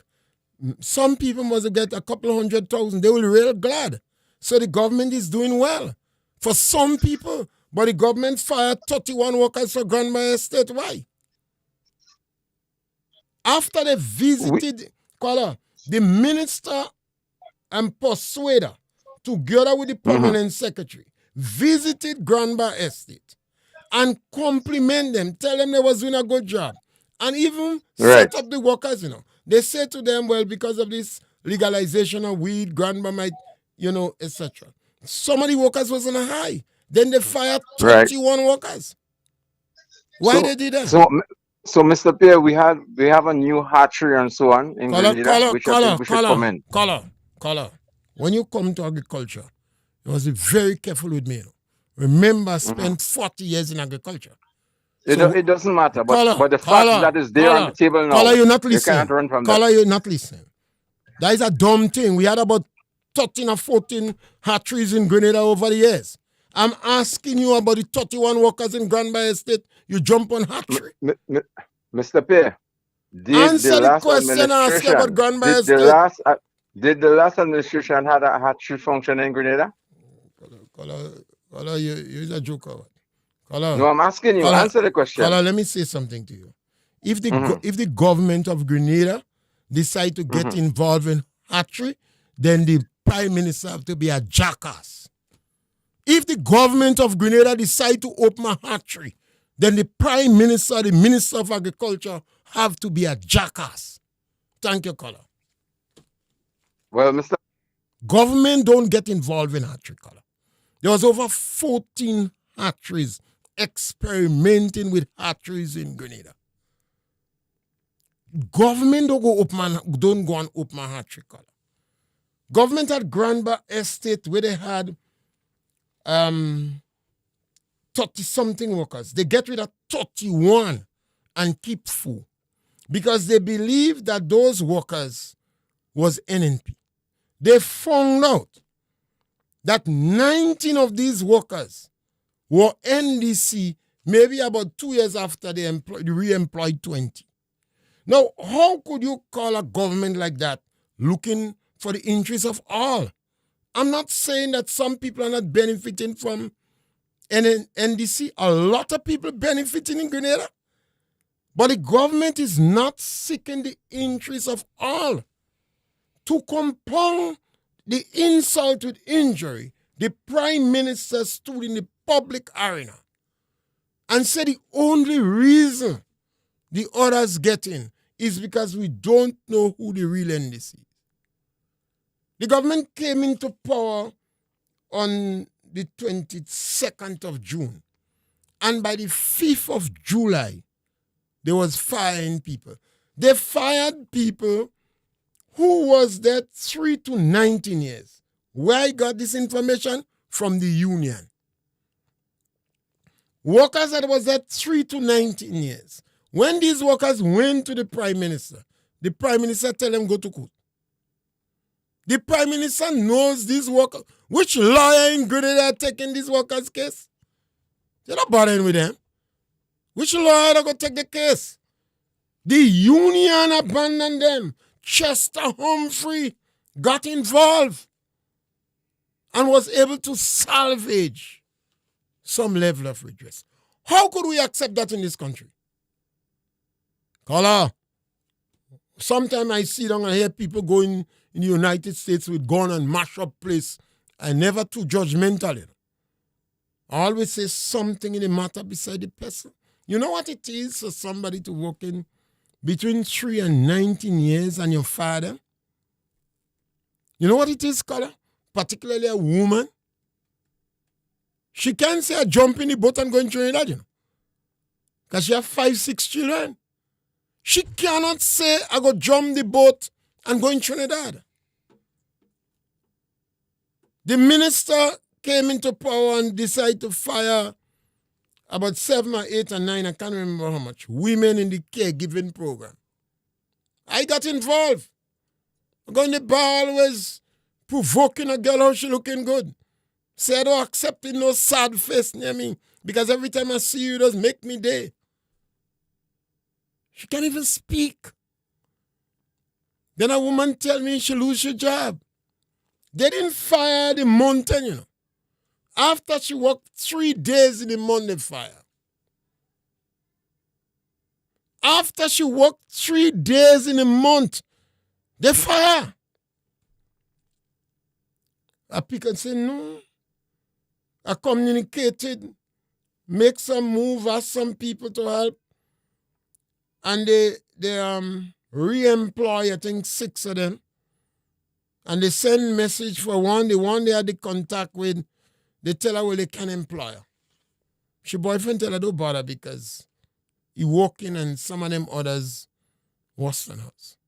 some people must get a couple 100,000. They will be real glad. So the government is doing well for some people. But the government fired 31 workers for Grandma Estate. Why? After they visited, the minister and persuader, together with the permanent secretary, visited Grandma Estate and compliment them, tell them they was doing a good job, and even set up the workers, They say to them, well, because of this legalization of weed, Grandma might, etc. Some of the workers was on a high. Then they fired 31 workers. Why they did that? So, Mr. Pierre, we have a new hatchery and so on in Grenada, which I think we should commend. Caller. When you come to agriculture, you must be very careful with me. Remember, I spent 40 years in agriculture. It doesn't matter, but the fact that is there on the table now, you're not listening. You cannot run from that. You're not listening. That is a dumb thing. We had about 13 or 14 hatcheries in Grenada over the years. I'm asking you about the 31 workers in Grandma Estate. You jump on hatchery. Mr. Pierre, answer the question I asked about Grandma Estate. Did the last administration have a hatchery function in Grenada? Caller, you're a joker. No, I'm asking you. Answer the question. Let me say something to you. If the government of Grenada decide to get involved in hatchery, then the prime minister have to be a jackass. If the government of Grenada decide to open a hatchery, then the prime minister, the minister of agriculture, have to be a jackass. Thank you, caller. Well, Mr. Government don't get involved in hatchery, caller. There was over 14 hatcheries experimenting with hatcheries in Grenada. Government don't go and open a hatchery, caller. Government had Grandma Estate where they had 30-something workers. They get rid of 31 and keep 4 because they believe that those workers was NNP. They found out that 19 of these workers were NDC maybe about 2 years after they re-employed 20. Now, how could you call a government like that looking for the interests of all? I'm not saying that some people are not benefiting from NDC. A lot of people benefiting in Grenada. But the government is not seeking the interests of all. To compound the insult with injury, the prime minister stood in the public arena and said the only reason the others get in is because we don't know who the real NDC is. The government came into power on the 22nd of June. And by the 5th of July, they was firing people. They fired people who was there 3 to 19 years. Where I got this information? From the union. Workers that was there 3 to 19 years. When these workers went to the prime minister tell them go to court. The prime minister knows these workers. Which lawyer in Grenada are taking these workers' case? They're not bothering with them. Which lawyer are going to take the case? The union abandoned them. Chester Humphrey got involved and was able to salvage some level of redress. How could we accept that in this country? Caller, sometimes I sit down and hear people going in the United States with gun and mash up place. I never too judgmental. I always say something in the matter beside the person. You know what it is for somebody to work in between 3 and 19 years and your father? You know what it is, Scholar? Particularly a woman. She can't say I jump in the boat and go in Trinidad, you know. Because she have 5, 6 children. She cannot say I go jump the boat and go in Trinidad. The minister came into power and decided to fire about 7 or 8 or 9, I can't remember how much, women in the caregiving program. I got involved. I go in the bar always provoking a girl how she looking good. Say I don't accept it, no sad face near me. Because every time I see you, it does make me day. She can't even speak. Then a woman tell me she lose her job. They didn't fire the mountain, you know. After she worked 3 days in the month, they fire. After she worked 3 days in a month, they fire. I pick and say, no. I communicated, make some move, ask some people to help. And they re-employ, I think, 6 of them. And they send message for one, the one they had the contact with, they tell her, well, they can employ her. She boyfriend tell her, don't bother because he working and some of them others worse than us.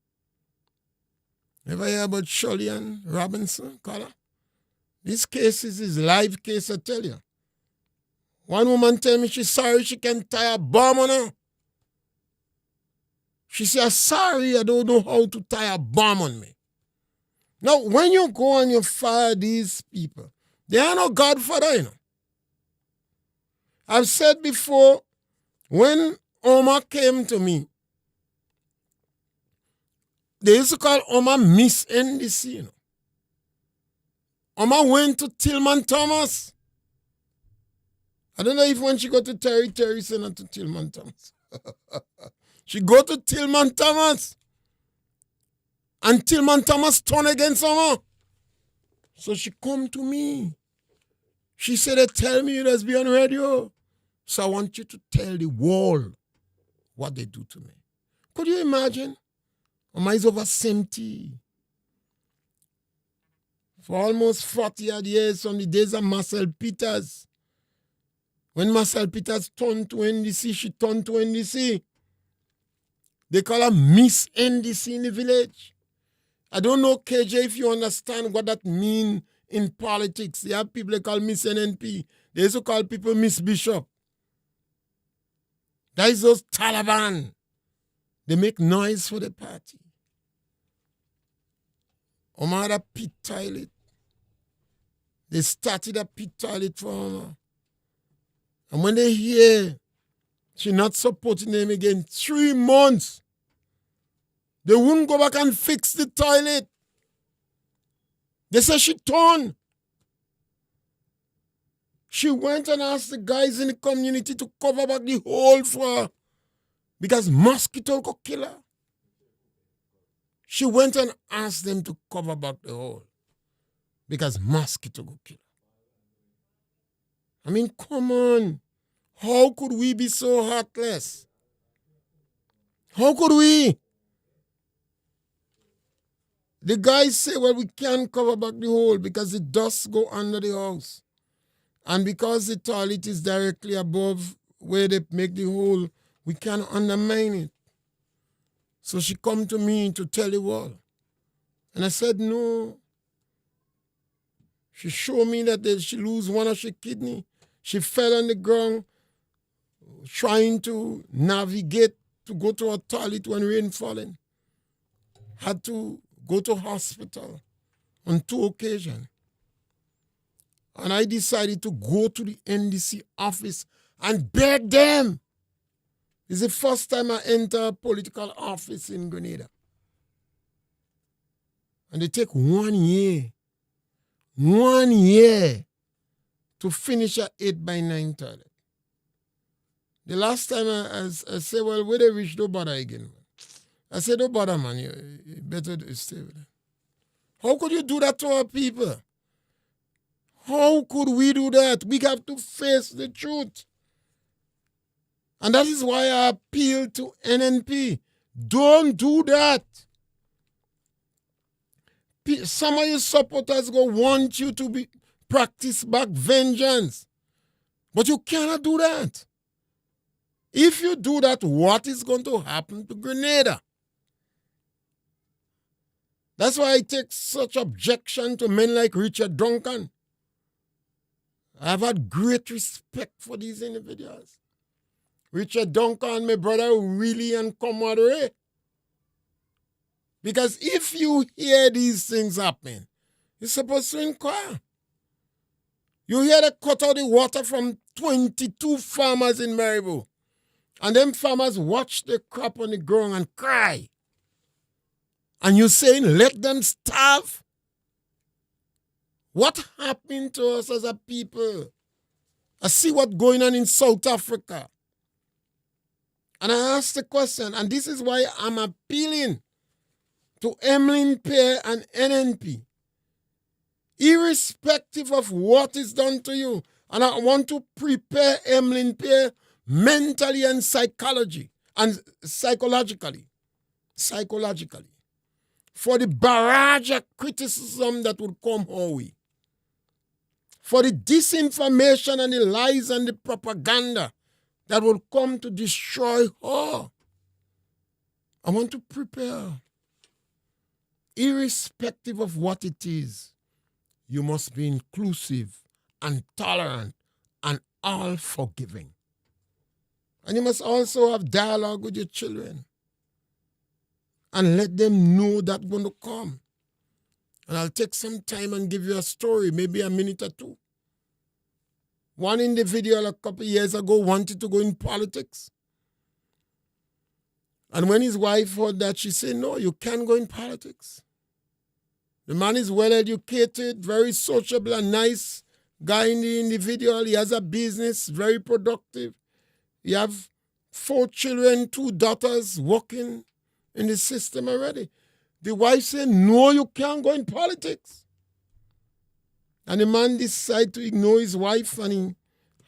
Ever hear about Shirley and Robinson, Carla? This case is his live case, I tell you. One woman tell me she's sorry she can tie a bomb on her. She said, sorry, I don't know how to tie a bomb on me. Now, when you go and you fire these people, they are no godfather, you know. I've said before, when Omar came to me, they used to call Omar Miss NDC, you know. Omar went to Tillman Thomas. I don't know if when she go to Terry sent her to Tillman Thomas. She go to Tillman Thomas. And Tillman Thomas turned against Omar. So she come to me. She said, they tell me you just be on radio. So I want you to tell the world what they do to me. Could you imagine? Omar is over 70. For almost 40 odd years from the days of Marcel Peters. When Marcel Peters turned to NDC, she turned to NDC. They call her Miss NDC in the village. I don't know, KJ, if you understand what that means in politics. They have people they call Miss NNP. They also call people Miss Bishop. That is those Taliban. They make noise for the party. Omar had a pit toilet. They started a pit toilet for Omar. And when they hear she not supporting them again, 3 months, they wouldn't go back and fix the toilet. They say she torn. She went and asked the guys in the community to cover back the hole for her because mosquito could kill her. She went and asked them to cover back the hole because mosquito could kill her. I mean, come on. How could we be so heartless? How could we? The guys say, well, we can't cover back the hole because the dust go under the house. And because the toilet is directly above where they make the hole, we can't undermine it. So she come to me to tell the world. And I said, no. She showed me that she lose one of her kidney. She fell on the ground trying to navigate to go to a toilet when rain falling. Had to go to hospital on 2 occasions. And I decided to go to the NDC office and beg them. It's the first time I enter a political office in Grenada. And they take 1 year. 1 year to finish a 8x9 toilet. The last time I said, well, where they reach, don't bother again. I said, don't bother, man. You better stay with them. How could you do that to our people? How could we do that? We have to face the truth. And that is why I appeal to NNP. Don't do that. Some of your supporters go want you to practice back vengeance. But you cannot do that. If you do that, what is going to happen to Grenada? That's why I take such objection to men like Richard Duncan. I've had great respect for these individuals. Richard Duncan, my brother Willie and Comrade. Because if you hear these things happening, you're supposed to inquire. You hear they cut out the water from 22 farmers in Maribor. And them farmers watch the crop on the ground and cry. And you're saying, let them starve? What happened to us as a people? I see what's going on in South Africa. And I ask the question, and this is why I'm appealing to Emmeline Pear and NNP. Irrespective of what is done to you, and I want to prepare Emmeline Pear mentally and psychologically for the barrage of criticism that would come our way, for the disinformation and the lies and the propaganda that will come to destroy her. I want to prepare. Irrespective of what it is, you must be inclusive and tolerant and all forgiving. And you must also have dialogue with your children and let them know that's going to come. And I'll take some time and give you a story, maybe a minute or two. One individual a couple years ago wanted to go in politics. And when his wife heard that, she said, no, you can't go in politics. The man is well educated, very sociable, a nice guy in the individual. He has a business, very productive. He have 4 children, 2 daughters working in the system already. The wife said, no, you can't go in politics. And the man decided to ignore his wife, and he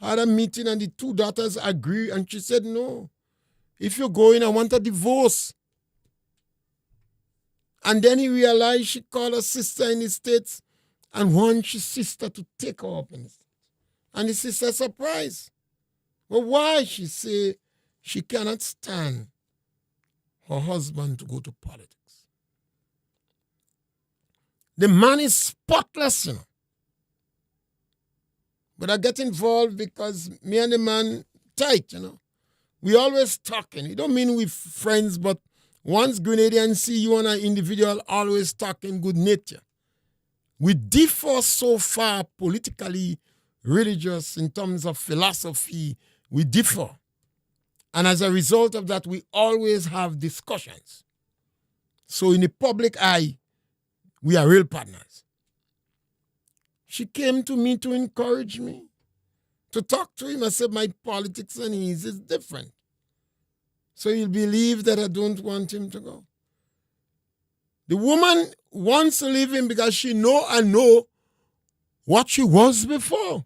had a meeting, and the 2 daughters agreed, and she said, no, if you're going, I want a divorce. And then he realized she called her sister in the States and wants his sister to take her up in the States. And the sister surprised. Well, why? She said she cannot stand her husband to go to politics. The man is spotless, you know. But I get involved because me and the man tight, you know. We always talking. It don't mean we friends, but once Grenadians see you and an individual always talking good nature. We differ so far politically, religious, in terms of philosophy, we differ. And as a result of that, we always have discussions. So in the public eye, we are real partners. She came to me to encourage me, to talk to him. I said, my politics and his is different. So you'll believe that I don't want him to go. The woman wants to leave him because she know what she was before.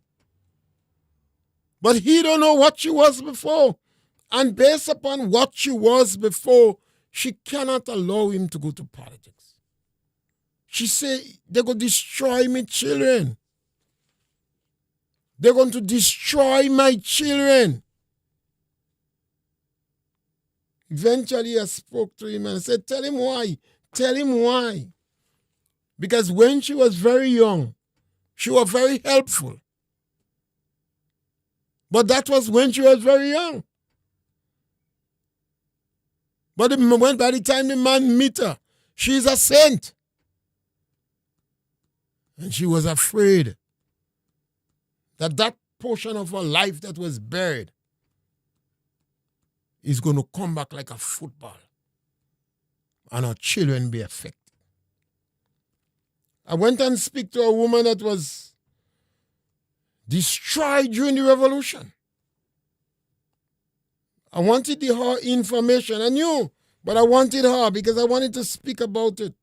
But he don't know what she was before. And based upon what she was before, she cannot allow him to go to politics. She said, they're going to destroy my children. They're going to destroy my children. Eventually, I spoke to him and I said, tell him why. Tell him why. Because when she was very young, she was very helpful. But that was when she was very young. But by the time the man met her, she's a saint. And she was afraid that that portion of her life that was buried is going to come back like a football and her children be affected. I went and speak to a woman that was destroyed during the revolution. I wanted her information. I knew, but I wanted her because I wanted to speak about it.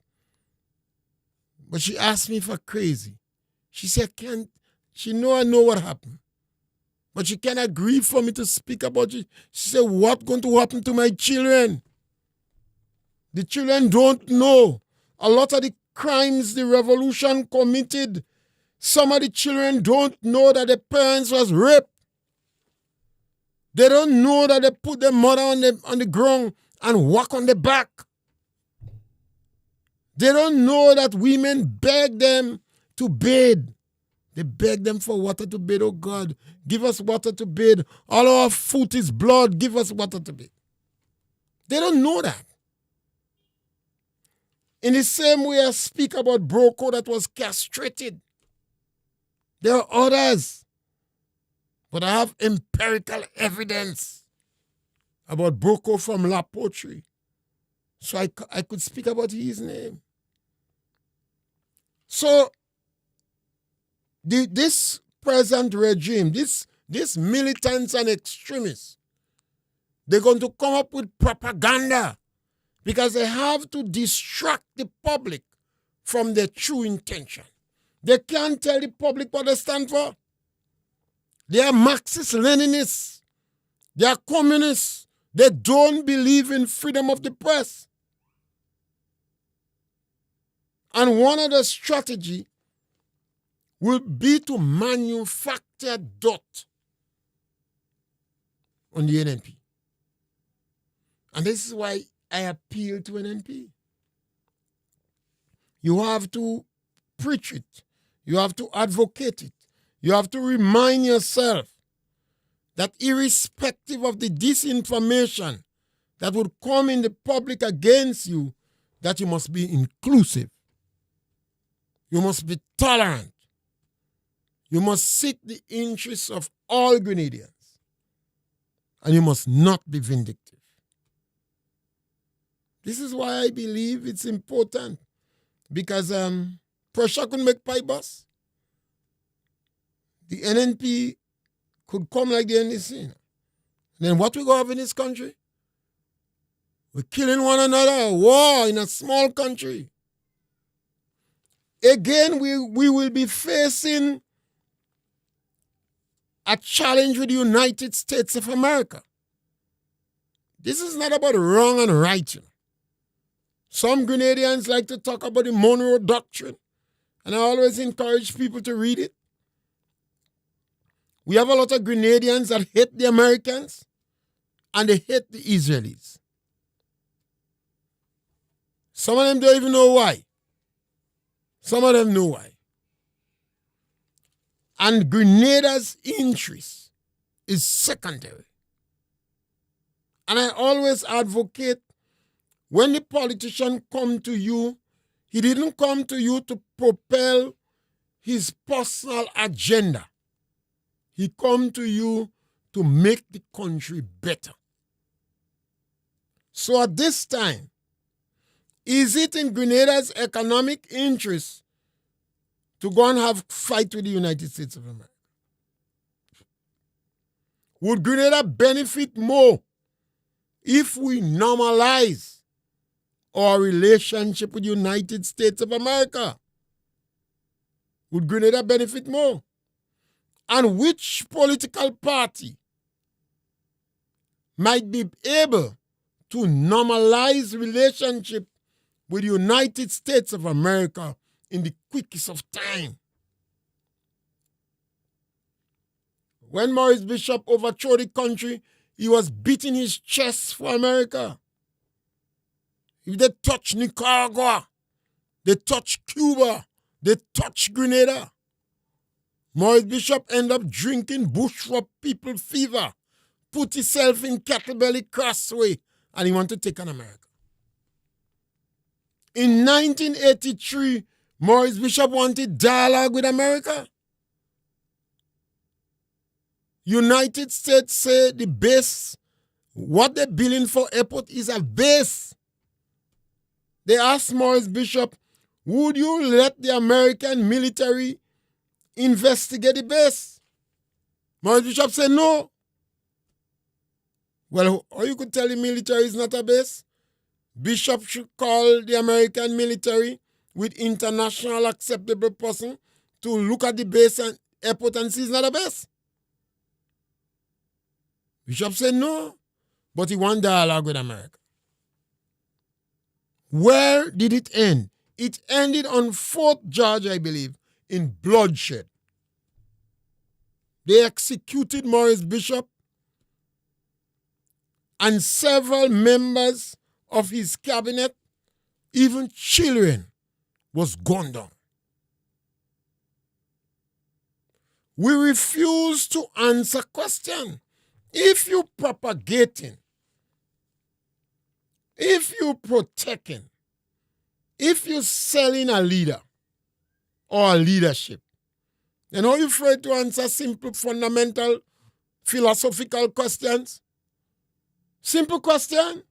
But she asked me for crazy. She said, She know I know what happened. But she cannot agree for me to speak about it. She said, what's going to happen to my children? The children don't know. A lot of the crimes the revolution committed, some of the children don't know that their parents was raped. They don't know that they put their mother on the ground and walk on the back. They don't know that women beg them to bathe. They beg them for water to bathe. Oh God, give us water to bathe. All our foot is blood. Give us water to bathe. They don't know that. In the same way I speak about Broco that was castrated. There are others. But I have empirical evidence about Broco from La Poterie. So I could speak about his name. So this present regime, this militants and extremists, they're going to come up with propaganda because they have to distract the public from their true intention. They can't tell the public what they stand for. They are Marxist-Leninists. They are communists. They don't believe in freedom of the press. And one of the strategies will be to manufacture doubt on the NNP. And this is why I appeal to NNP. You have to preach it. You have to advocate it. You have to remind yourself that irrespective of the disinformation that would come in the public against you, that you must be inclusive. You must be tolerant. You must seek the interests of all Grenadians. And you must not be vindictive. This is why I believe it's important. Because pressure could make pipe bust. The NNP could come like the NDC. Then what we go have in this country? We're killing one another, a war in a small country. Again, we will be facing a challenge with the United States of America. This is not about wrong and right. Some Grenadians like to talk about the Monroe Doctrine, and I always encourage people to read it. We have a lot of Grenadians that hate the Americans, and they hate the Israelis. Some of them don't even know why. Some of them know why. And Grenada's interest is secondary. And I always advocate, when the politician come to you, he didn't come to you to propel his personal agenda. He come to you to make the country better. So at this time, is it in Grenada's economic interest to go and have fight with the United States of America? Would Grenada benefit more if we normalize our relationship with the United States of America? Would Grenada benefit more? And which political party might be able to normalize relationship with the United States of America in the quickest of time? When Maurice Bishop overthrew the country, he was beating his chest for America. If they touch Nicaragua, they touch Cuba, they touch Grenada. Maurice Bishop ended up drinking bush for people fever, put himself in Kettlebelly Crossway, and he wanted to take on America. In 1983, Maurice Bishop wanted dialogue with America. United States say the base, what they're billing for airport is a base. They asked Maurice Bishop, would you let the American military investigate the base? Maurice Bishop said no. Well, or you could tell the military is not a base. Bishop should call the American military with international acceptable person to look at the base and airport and see is not the best. Bishop said no, but he want dialogue with America. Where did it end? It ended on Fort George, I believe, in bloodshed. They executed Maurice Bishop and several members of his cabinet, even children, was gunned down. We refuse to answer questions. If you propagating, if you protecting, if you selling a leader or a leadership, then are you afraid to answer simple, fundamental, philosophical questions? Simple question.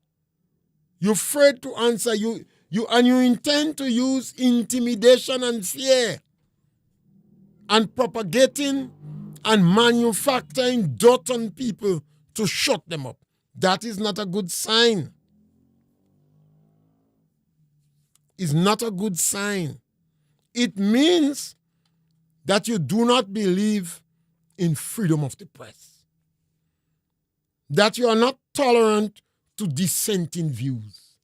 You're afraid to answer. You intend to use intimidation and fear and propagating and manufacturing doubt on people to shut them up. That is not a good sign. It's not a good sign. It means that you do not believe in freedom of the press. That you are not tolerant to dissenting views.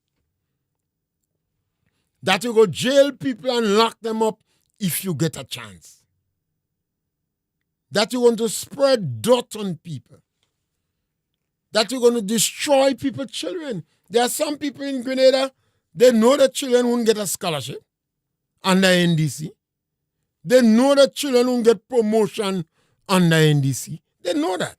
That you go jail people and lock them up if you get a chance. That you want to spread doubt on people. That you're going to destroy people's children. There are some people in Grenada, they know that children won't get a scholarship under NDC. They know that children won't get promotion under NDC. They know that.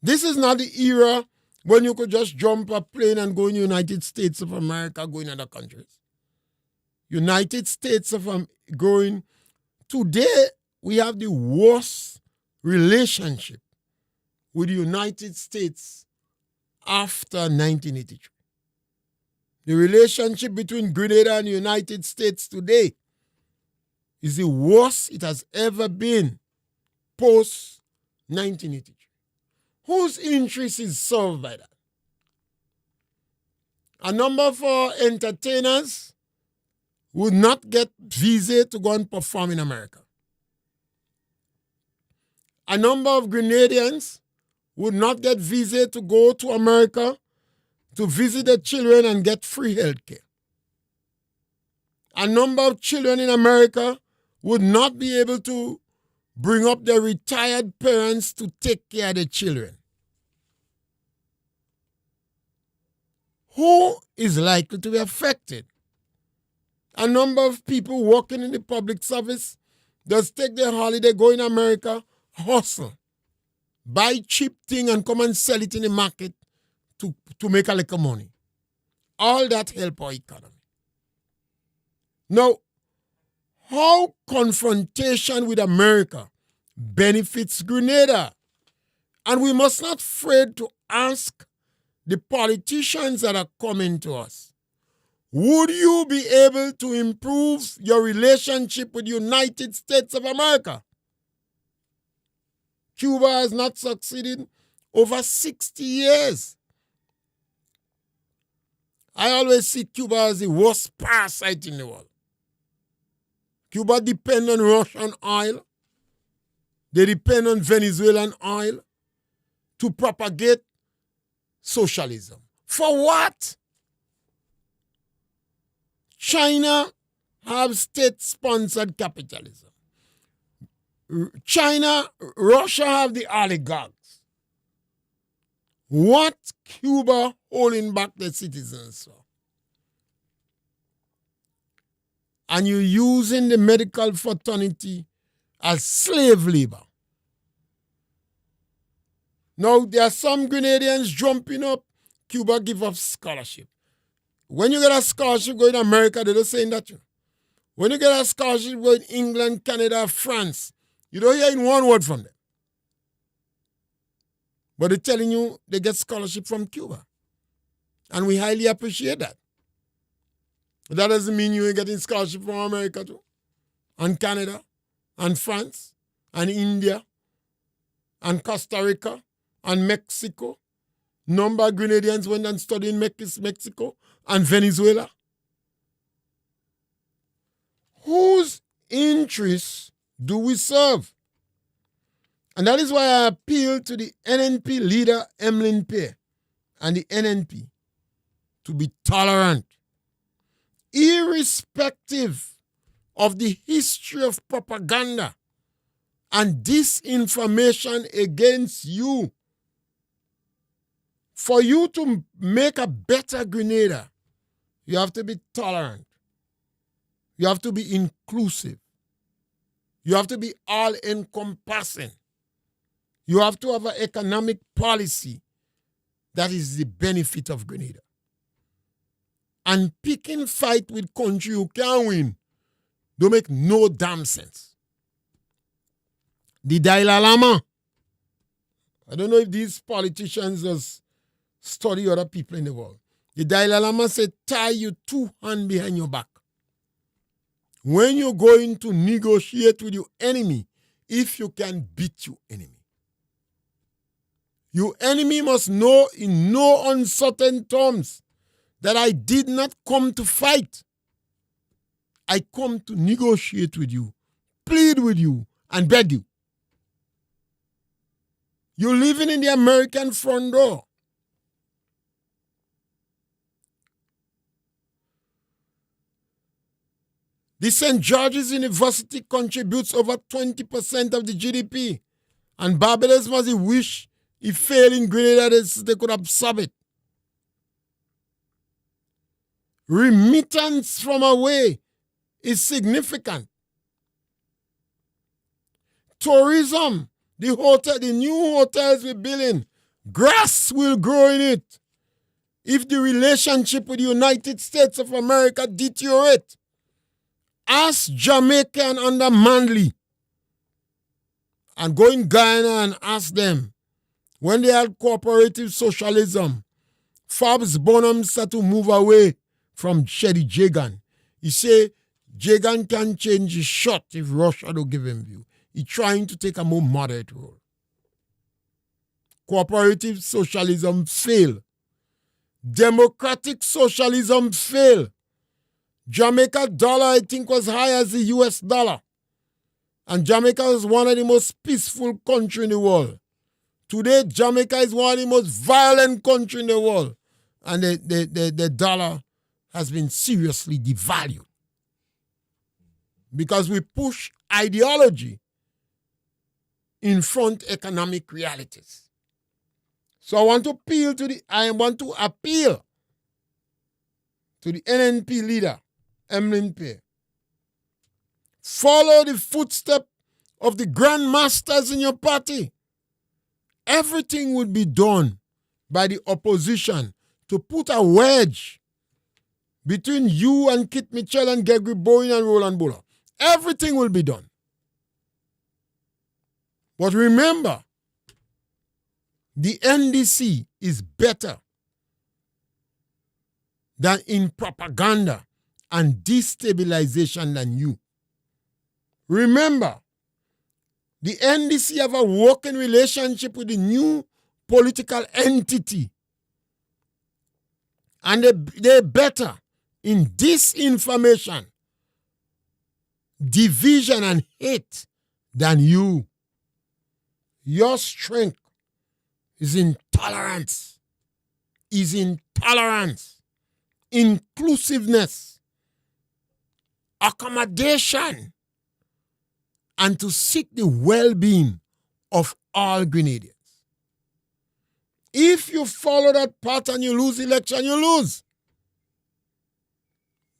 This is not the era when you could just jump a plane and go in the United States of America, go in other countries. United States of going. Today, we have the worst relationship with the United States after 1983. The relationship between Grenada and the United States today is the worst it has ever been post-1983. Whose interest is served by that? A number of our entertainers would not get visa to go and perform in America. A number of Grenadians would not get visa to go to America to visit their children and get free health care. A number of children in America would not be able to bring up their retired parents to take care of their children. Who is likely to be affected? A number of people working in the public service just take their holiday, go in America, hustle, buy cheap thing and come and sell it in the market to make a little money. All that help our economy. Now, how confrontation with America benefits Grenada? And we must not afraid to ask the politicians that are coming to us, would you be able to improve your relationship with the United States of America? Cuba has not succeeded over 60 years. I always see Cuba as the worst parasite in the world. Cuba depends on Russian oil. They depend on Venezuelan oil to propagate socialism. For what? China have state-sponsored capitalism. Russia have the oligarchs. What Cuba holding back the citizens for? And you're using the medical fraternity as slave labor. Now, there are some Grenadians jumping up. Cuba give up scholarship. When you get a scholarship going to America, they don't say that. When you get a scholarship going to England, Canada, France, you don't hear in one word from them. But they're telling you they get scholarship from Cuba. And we highly appreciate that. But that doesn't mean you ain't getting scholarship from America too. And Canada, and France, and India, and Costa Rica, and Mexico. Number of Grenadians went and studied in Mexico and Venezuela. Whose interest do we serve? And that is why I appeal to the NNP leader, Emlyn Pear, and the NNP to be tolerant, irrespective of the history of propaganda and disinformation against you. For you to make a better Grenada, you have to be tolerant. You have to be inclusive. You have to be all-encompassing. You have to have an economic policy that is the benefit of Grenada. And picking fight with country who can't win don't make no damn sense. The Dalai Lama, I don't know if these politicians just study other people in the world. The Dalai Lama said, tie your two hands behind your back. When you're going to negotiate with your enemy, if you can beat your enemy. Your enemy must know in no uncertain terms that I did not come to fight. I come to negotiate with you, plead with you, and beg you. You're living in the American front door. The St. George's University contributes over 20% of the GDP, and Barbados must wish if failing Grenada, they could absorb it. Remittance from away is significant. Tourism, the new hotels we're building, grass will grow in it. If the relationship with the United States of America deteriorates, ask Jamaican under Manley and go in Guyana and ask them. When they had cooperative socialism, Forbes Bonham started to move away from Shady Jagan. He said Jagan can change his shot if Russia don't give him view. He's trying to take a more moderate role. Cooperative socialism failed. Democratic socialism failed. Jamaica dollar, I think, was high as the US dollar. And Jamaica was one of the most peaceful countries in the world. Today, Jamaica is one of the most violent countries in the world. And the dollar has been seriously devalued. Because we push ideology in front of economic realities. So I want to appeal to the NNP leader, Emlyn Pear. Follow the footsteps of the grandmasters in your party. Everything would be done by the opposition to put a wedge between you and Kit Mitchell and Gregory Bowen and Roland Buller. Everything will be done. But remember, the NDC is better than in propaganda and destabilization than you. Remember, the NDC have a working relationship with the new political entity. And they're better in disinformation, division, and hate than you. Your strength is in tolerance, inclusiveness, accommodation, and to seek the well-being of all Grenadians. If you follow that path and you lose election, you lose.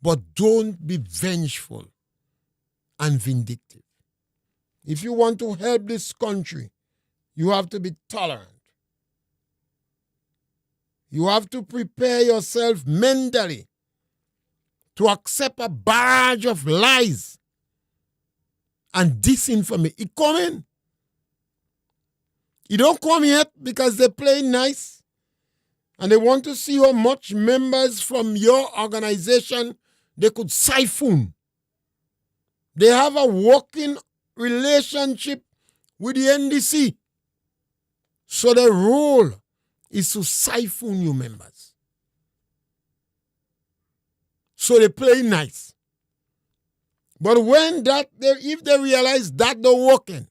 But don't be vengeful and vindictive. If you want to help this country, you have to be tolerant. You have to prepare yourself mentally to accept a barrage of lies and disinformation. It coming. It don't come yet because they're playing nice and they want to see how much members from your organization they could siphon. They have a working relationship with the NDC. So their role is to siphon your members. So they play nice. But if they realize that don't working,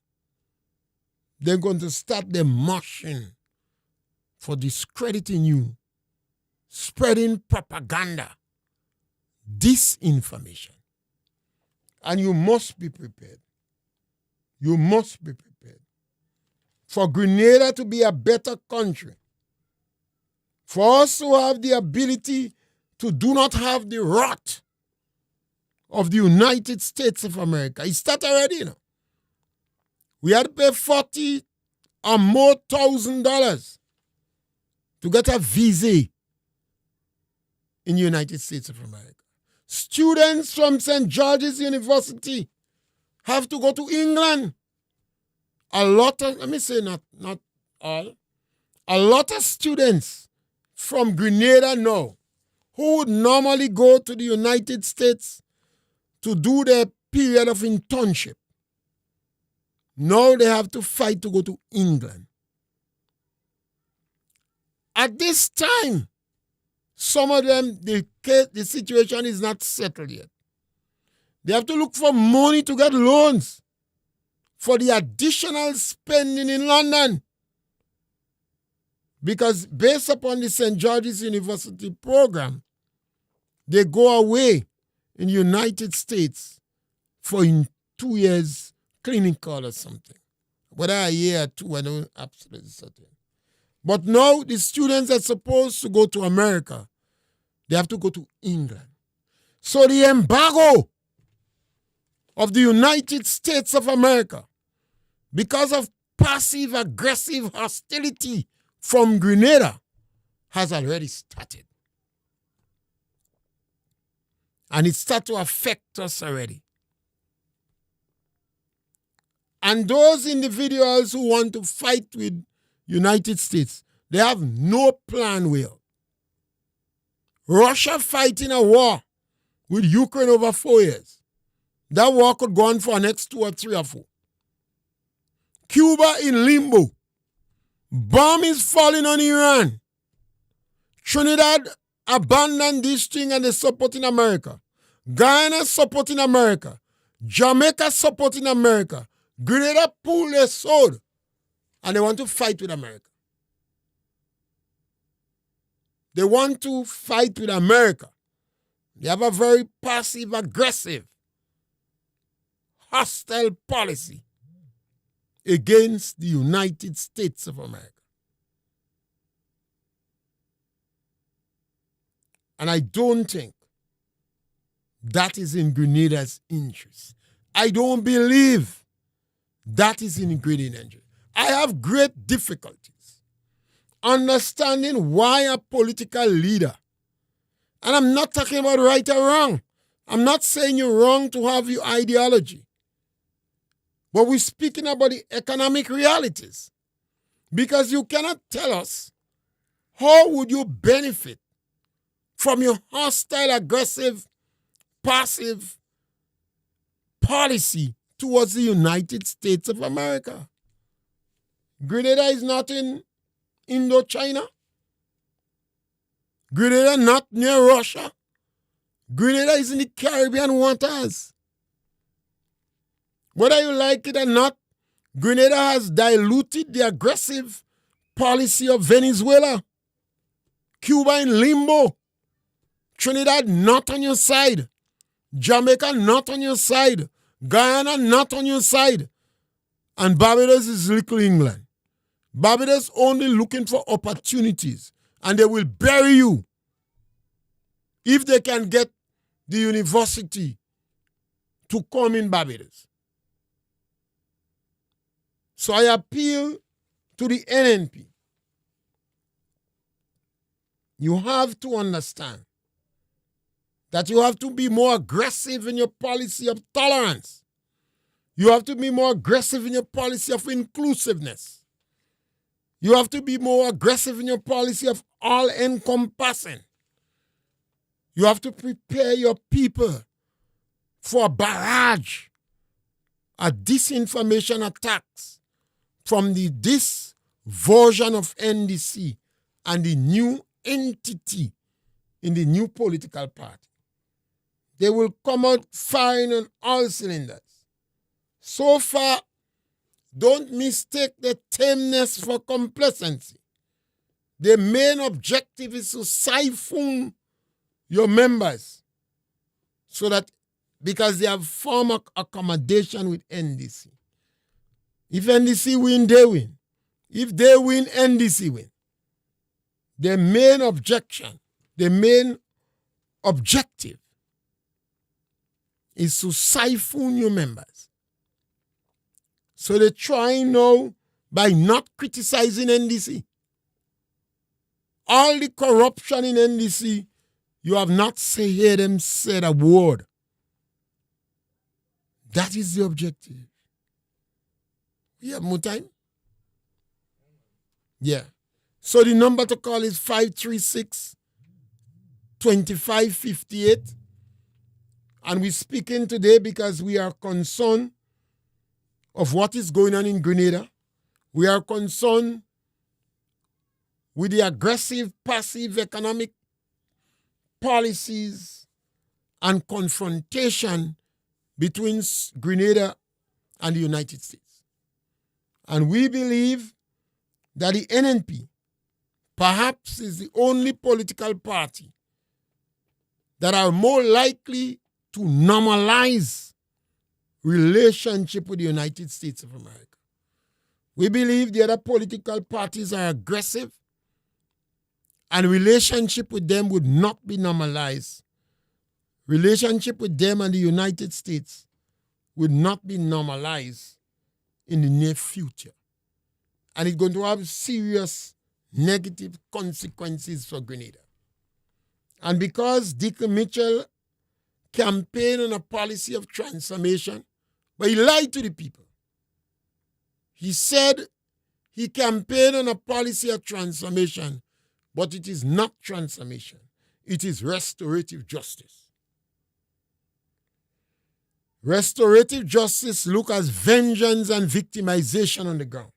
they're going to start their motion for discrediting you, spreading propaganda, disinformation. And you must be prepared. You must be prepared for Grenada to be a better country, for us to have the ability to do not have the wrath of the United States of America. It's that already, you know. We had to pay $40,000 or more to get a visa in the United States of America. Students from St. George's University have to go to England. Let me say not all, a lot of students from Grenada now who would normally go to the United States to do their period of internship, now they have to fight to go to England. At this time, some of them, the situation is not settled yet. They have to look for money to get loans for the additional spending in London. Because based upon the St. George's University program, they go away in the United States for in 2 years clinical or something. Whether a year or two, I don't absolutely certain. But now the students are supposed to go to America. They have to go to England. So the embargo of the United States of America, because of passive aggressive hostility from Grenada, has already started. And it started to affect us already. And those individuals who want to fight with United States, they have no plan well. Russia fighting a war with Ukraine over 4 years. That war could go on for the next 2 or 3 or 4. Cuba in limbo. Bomb is falling on Iran. Trinidad abandoned this thing and they supporting America. Guyana supporting America. Jamaica supporting America. Grenada pulled their sword and they want to fight with America. They want to fight with America. They have a very passive, aggressive, hostile policy against the United States of America. And I don't think that is in Grenada's interest. I don't believe that is in Grenada's interest. I have great difficulties understanding why a political leader, and I'm not talking about right or wrong. I'm not saying you're wrong to have your ideology. But we're speaking about the economic realities. Because you cannot tell us how would you benefit from your hostile, aggressive, passive policy towards the United States of America. Grenada is not in Indochina. Grenada not near Russia. Grenada is in the Caribbean waters. Whether you like it or not, Grenada has diluted the aggressive policy of Venezuela. Cuba in limbo. Trinidad not on your side. Jamaica not on your side. Guyana not on your side. And Barbados is little England. Barbados only looking for opportunities, and they will bury you if they can get the university to come in Barbados. So I appeal to the NNP. You have to understand that you have to be more aggressive in your policy of tolerance. You have to be more aggressive in your policy of inclusiveness. You have to be more aggressive in your policy of all-encompassing. You have to prepare your people for a barrage of disinformation attacks from this version of NDC and the new entity in the new political party. they will come out firing on all cylinders. So far, don't mistake the tameness for complacency. The main objective is to siphon your members so that because they have formed accommodation with NDC. If NDC win, they win. If they win, NDC win. The main objection, the main objective is to siphon your members. So they're trying now by not criticizing NDC. All the corruption in NDC, you have not heard them said a word. That is the objective. We have more time? Yeah. So the number to call is 536-2558. And we're speaking today because we are concerned of what is going on in Grenada. We are concerned with the aggressive, passive economic policies and confrontation between Grenada and the United States. And we believe that the NNP perhaps is the only political party that are more likely to normalize relationship with the United States of America. We believe the other political parties are aggressive and relationship with them would not be normalized. Relationship with them and the United States would not be normalized in the near future. And it's going to have serious negative consequences for Grenada. And because Deacon Mitchell campaigned on a policy of transformation, but he lied to the people. He said he campaigned on a policy of transformation, but it is not transformation. It is restorative justice. Restorative justice looks at vengeance and victimization on the ground.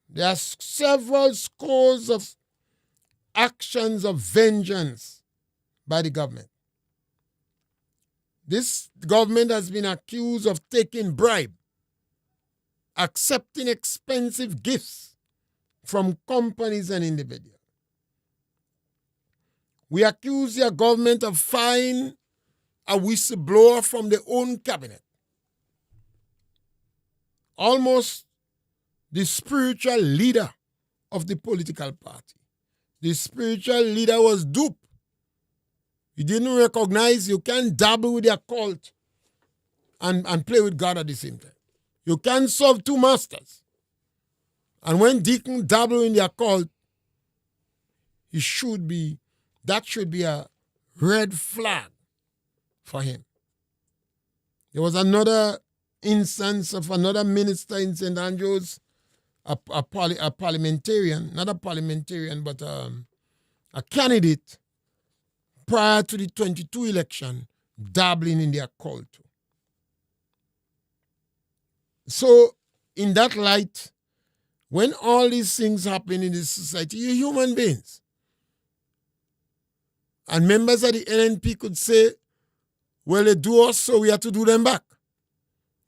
There are several scores of actions of vengeance by the government. This government has been accused of taking bribe, accepting expensive gifts from companies and individuals. We accuse their government of firing a whistleblower from their own cabinet. Almost the spiritual leader of the political party. The spiritual leader was duped. He didn't recognize you can't dabble with their cult and play with God at the same time. You can't serve two masters. And when Deacon dabble in their cult, that should be a red flag for him. There was another instance of another minister in St. Andrews, a parliamentarian, not a parliamentarian, but a candidate prior to the 22 election, dabbling in their cult. So, in that light, when all these things happen in this society, you're human beings. And members of the NNP could say, well, they do us, so we have to do them back.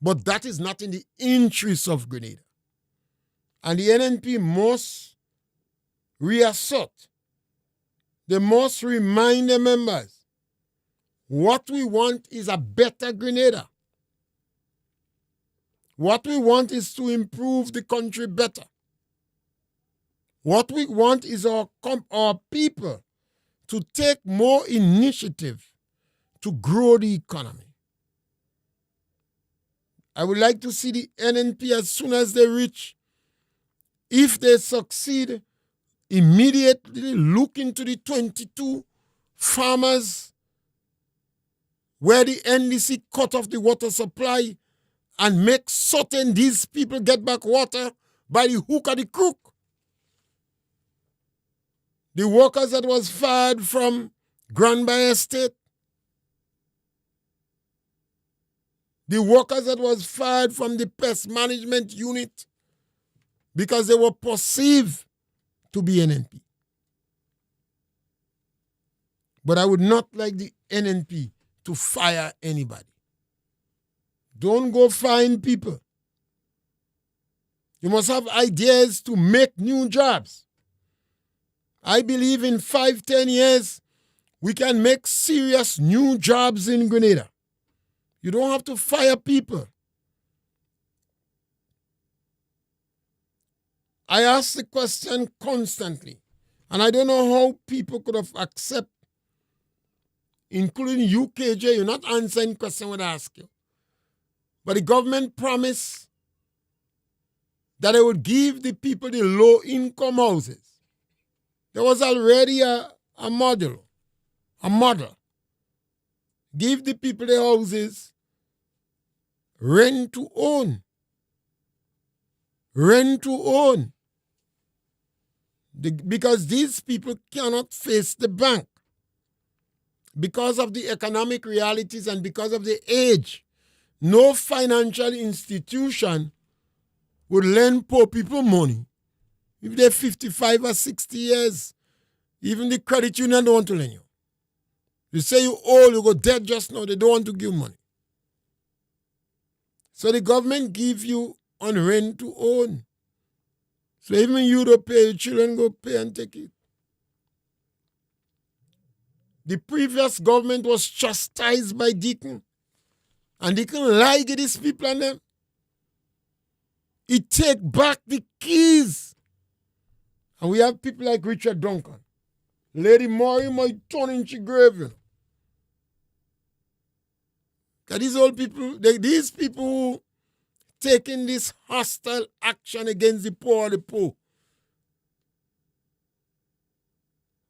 But that is not in the interest of Grenada. And the NNP must reassert. They must remind the members, what we want is a better Grenada. What we want is to improve the country better. What we want is our people to take more initiative to grow the economy. I would like to see the NNP as soon as they reach, if they succeed, immediately look into the 22 farmers where the NDC cut off the water supply and make certain these people get back water by the hook or the crook. The workers that was fired from Grand Bay Estate, the workers that was fired from the pest management unit because they were perceived to be NNP. But I would not like the NNP to fire anybody. Don't go find people. You must have ideas to make new jobs. I believe in 5-10 years, we can make serious new jobs in Grenada. You don't have to fire people. I ask the question constantly, and I don't know how people could have accepted, including UKJ, you're not answering the question when I ask you. But the government promised that they would give the people the low-income houses. There was already a model. Give the people the houses, rent to own. Because these people cannot face the bank. Because of the economic realities and because of the age, no financial institution would lend poor people money. If they're 55 or 60 years, even the credit union don't want to lend you. You say you old, you go dead just now, they don't want to give money. So the government give you on rent to own. So even you don't pay, your children go pay and take it. The previous government was chastised by Deacon. And Deacon lied to these people and them. He take back the keys. And we have people like Richard Duncan. Lady Murray might turn in she grave, you know. Because these old people, these people who taking this hostile action against the poor,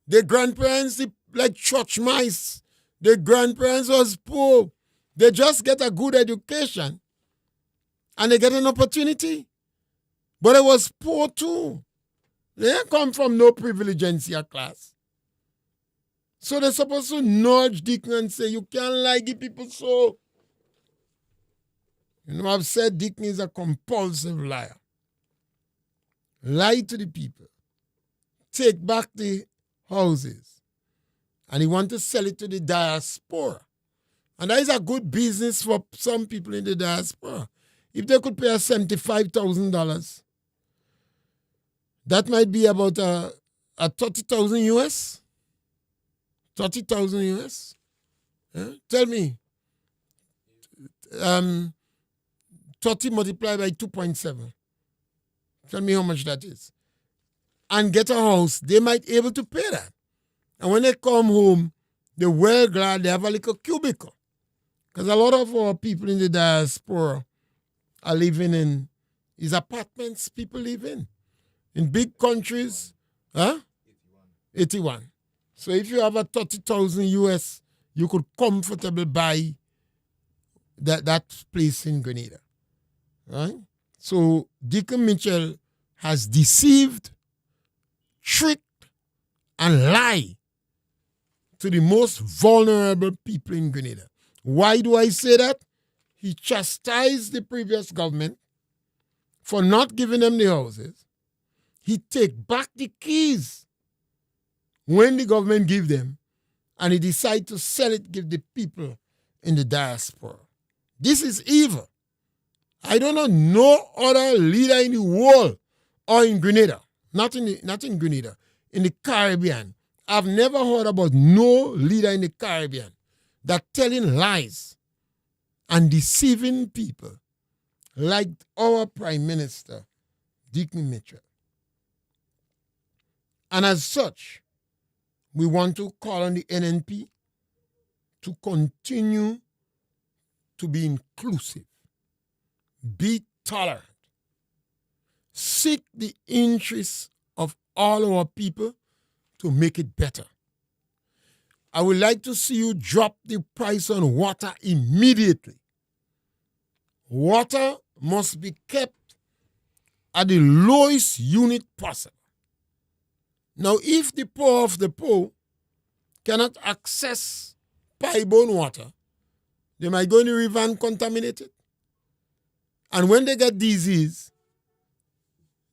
their grandparents, like church mice, their grandparents was poor. They just get a good education and they get an opportunity. But they was poor too. They ain't come from no privilegencia class. So they're supposed to nudge Deacon and say, you can't lie to people so. You know, I've said Deacon is a compulsive liar. Lie to the people. Take back the houses. And he want to sell it to the diaspora. And that is a good business for some people in the diaspora. If they could pay us $75,000, that might be about a 30,000 US. 30,000 US. Yeah? Tell me. 30 multiplied by 2.7. Tell me how much that is. And get a house, they might be able to pay that. And when they come home, they're well glad they have a little cubicle. Because a lot of our people in the diaspora are living in these apartments people live in. In big countries, 81. So if you have a 30,000 US, you could comfortably buy that place in Grenada. Right? So Deacon Mitchell has deceived, tricked, and lied to the most vulnerable people in Grenada. Why do I say that? He chastised the previous government for not giving them the houses. He take back the keys when the government give them, and he decide to sell it, give the people in the diaspora. This is evil. I don't know no other leader in the world or in Grenada, not in Grenada, in the Caribbean. I've never heard about no leader in the Caribbean that telling lies and deceiving people like our Prime Minister, Deacon Mitchell. And as such, we want to call on the NNP to continue to be inclusive, be tolerant, seek the interests of all our people to make it better. I would like to see you drop the price on water immediately. Water must be kept at the lowest unit possible. Now, if the poor of the poor cannot access pipe-borne water, they might go in the river and contaminate it. And when they get disease,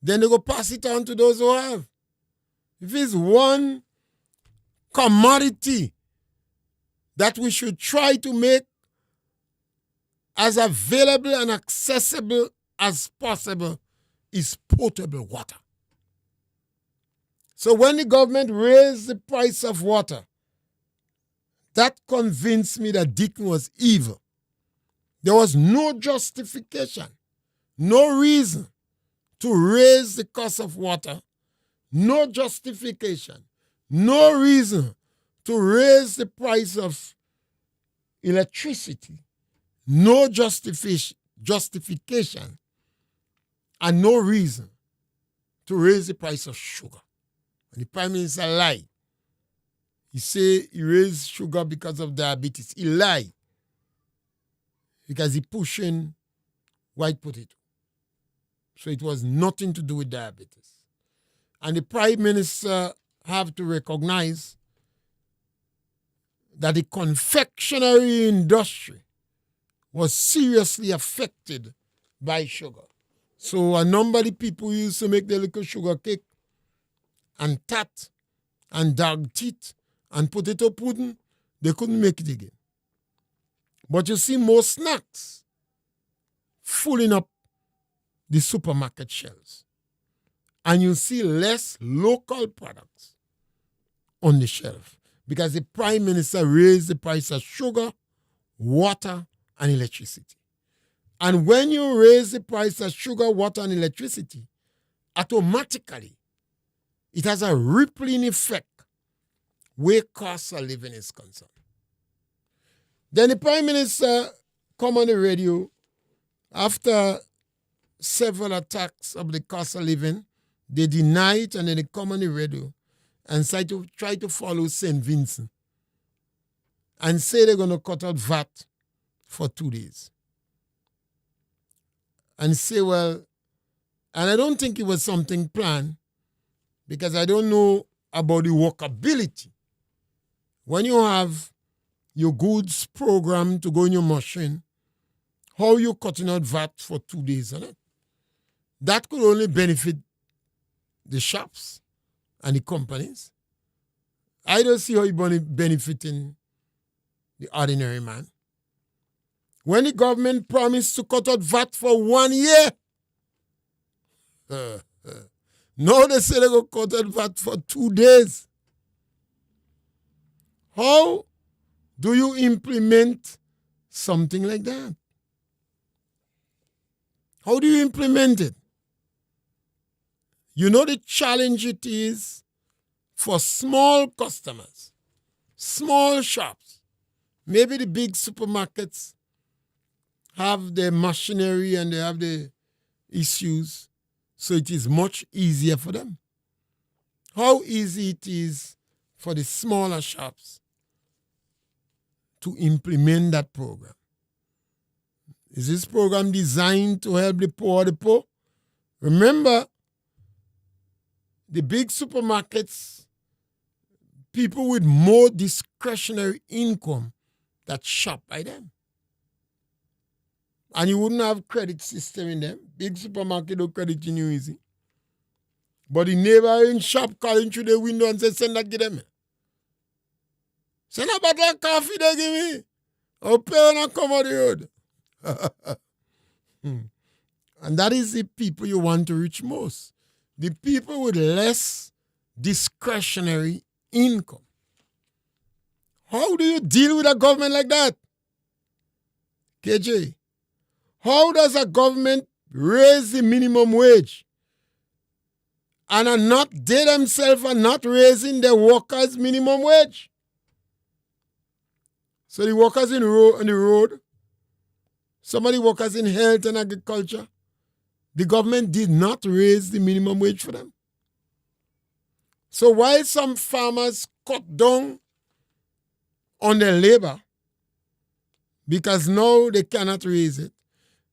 then they go pass it on to those who have. If it's one commodity that we should try to make as available and accessible as possible is potable water. So when the government raised the price of water, that convinced me that Deacon was evil. There was no justification, no reason to raise the cost of water, no justification, no reason to raise the price of electricity, no justification, and no reason to raise the price of sugar. And the Prime Minister lied. He said he raised sugar because of diabetes. He lied because he pushing white potato. So it was nothing to do with diabetes. And the Prime Minister have to recognize that the confectionery industry was seriously affected by sugar. So a number of the people used to make their little sugar cake and tat and dog teeth and potato pudding, they couldn't make it again. But you see more snacks filling up the supermarket shelves. And you see less local products on the shelf because the Prime Minister raised the price of sugar, water, and electricity. And when you raise the price of sugar, water, and electricity, automatically it has a rippling effect where cost of living is concerned. Then the Prime Minister come on the radio after several attacks of the cost of living. They deny it and then they come on the radio and try to follow St. Vincent and say they're going to cut out VAT for 2 days. And say, well, and I don't think it was something planned because I don't know about the workability. When you have your goods programmed to go in your machine, how are you cutting out VAT for 2 days on it? That could only benefit the shops and the companies. I don't see how you're benefiting the ordinary man. When the government promised to cut out VAT for 1 year, now they say they're going to cut out VAT for 2 days. How do you implement something like that? How do you implement it? You know the challenge it is for small customers, small shops. Maybe the big supermarkets have the machinery and they have the issues, so it is much easier for them. How easy it is for the smaller shops to implement that program. Is this program designed to help the poor? Remember, the big supermarkets, people with more discretionary income that shop by them. And you wouldn't have credit system in them. Big supermarket don't credit in you easy. But the neighboring shop calling through the window and say, send that, give them. Send a bottle of coffee they give me. I'll pay when I come on the road. And that is the people you want to reach most. The people with less discretionary income. How do you deal with a government like that? KJ, how does a government raise the minimum wage and they themselves are not raising their workers' minimum wage? So the workers on the road, some of the workers in health and agriculture, the government did not raise the minimum wage for them. So while some farmers cut down on their labor because now they cannot raise it,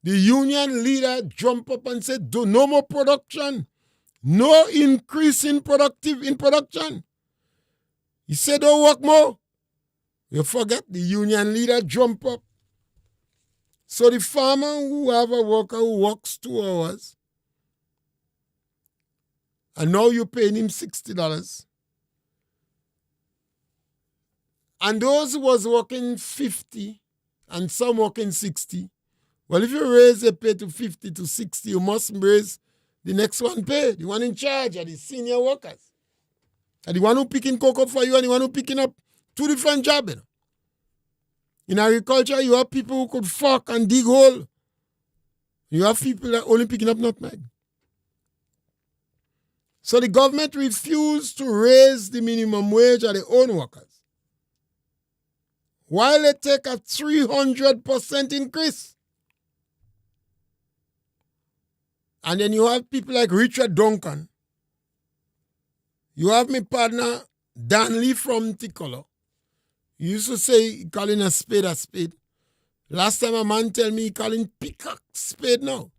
the union leader jumped up and said, no more production, no increase in production. He said, don't work more. You forget the union leader jumped up. So the farmer who have a worker who works 2 hours, and now you're paying him $60, And those who was working 50 and some working 60, well, if you raise the pay to 50 to 60, you must raise the next one pay. The one in charge are the senior workers. And the one who picking cocoa for you and the one who picking up 2 different jobs. You know? In agriculture, you have people who could fork and dig hole. You have people that only picking up nutmeg. So the government refused to raise the minimum wage of their own workers, while they take a 300% increase. And then you have people like Richard Duncan. You have my partner Dan Lee from Ticolor. He used to say, calling a spade a spade. Last time a man tell me he calling peacock spade now.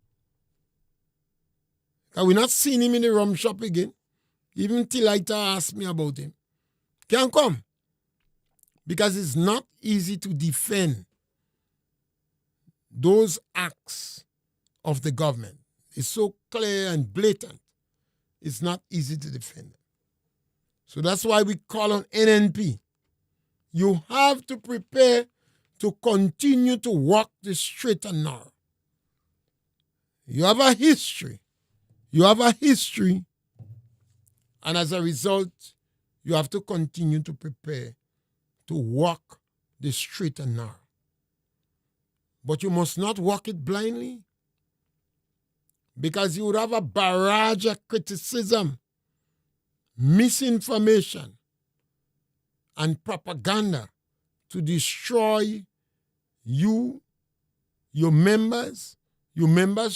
Because we not seen him in the rum shop again. Even Tilaita asked me about him. Can't come. Because it's not easy to defend those acts of the government. It's so clear and blatant. It's not easy to defend them. So that's why we call on NNP. You have to prepare to continue to walk the straight and narrow. You have a history. You have a history. And as a result, you have to continue to prepare to walk the straight and narrow. But you must not walk it blindly, because you would have a barrage of criticism, misinformation, and propaganda to destroy you, your members'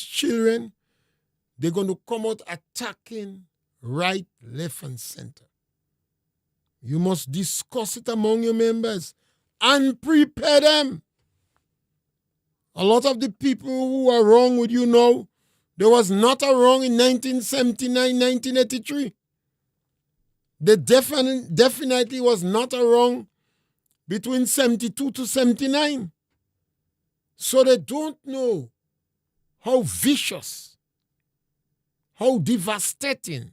children. They're going to come out attacking right, left, and center. You must discuss it among your members and prepare them. A lot of the people who are wrong with you now, there was not a wrong in 1979, 1983. There definitely was not a wrong between 72 to 79. So they don't know how vicious, how devastating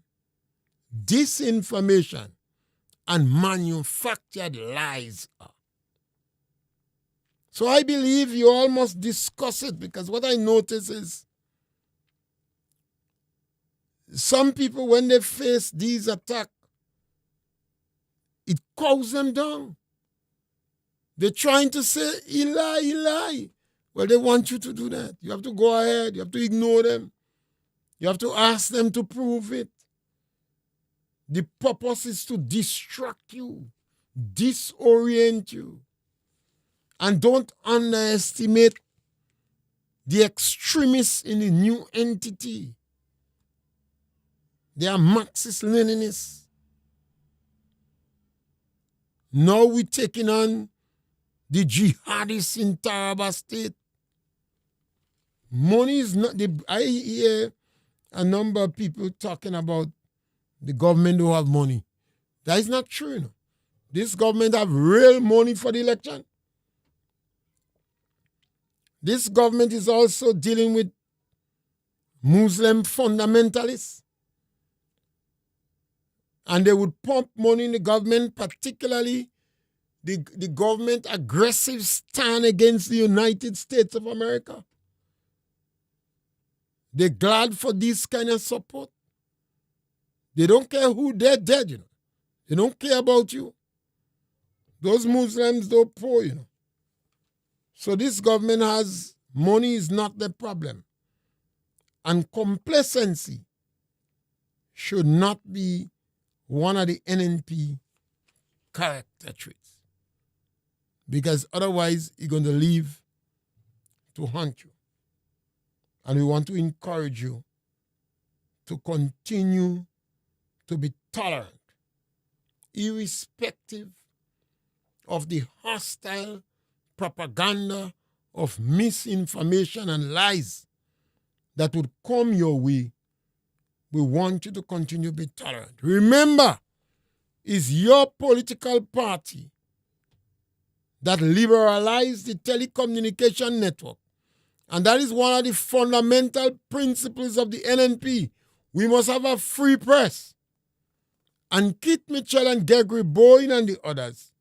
disinformation and manufactured lies are. So I believe you all must discuss it, because what I notice is some people, when they face these attacks, it calls them down. They're trying to say, he lie. Well, they want you to do that. You have to go ahead. You have to ignore them. You have to ask them to prove it. The purpose is to distract you, disorient you. And don't underestimate the extremists in the new entity. They are Marxist-Leninists. Now we're taking on the jihadists in Taraba State. Money is not... I hear a number of people talking about the government don't have money. That is not true. No. This government have real money for the election. This government is also dealing with Muslim fundamentalists. And they would pump money in the government, particularly the government aggressive stand against the United States of America. They're glad for this kind of support. They don't care who they're dead, you know. They don't care about you. Those Muslims don't poor, you know. So this government has money is not the problem. And complacency should not be one of the NNP character traits. Because otherwise, you're going to leave to haunt you. And we want to encourage you to continue to be tolerant, irrespective of the hostile propaganda of misinformation and lies that would come your way. We want you to continue to be tolerant. Remember, it's your political party that liberalized the telecommunication network. And that is one of the fundamental principles of the NNP. We must have a free press. And Kit Mitchell and Gregory Boyne and the others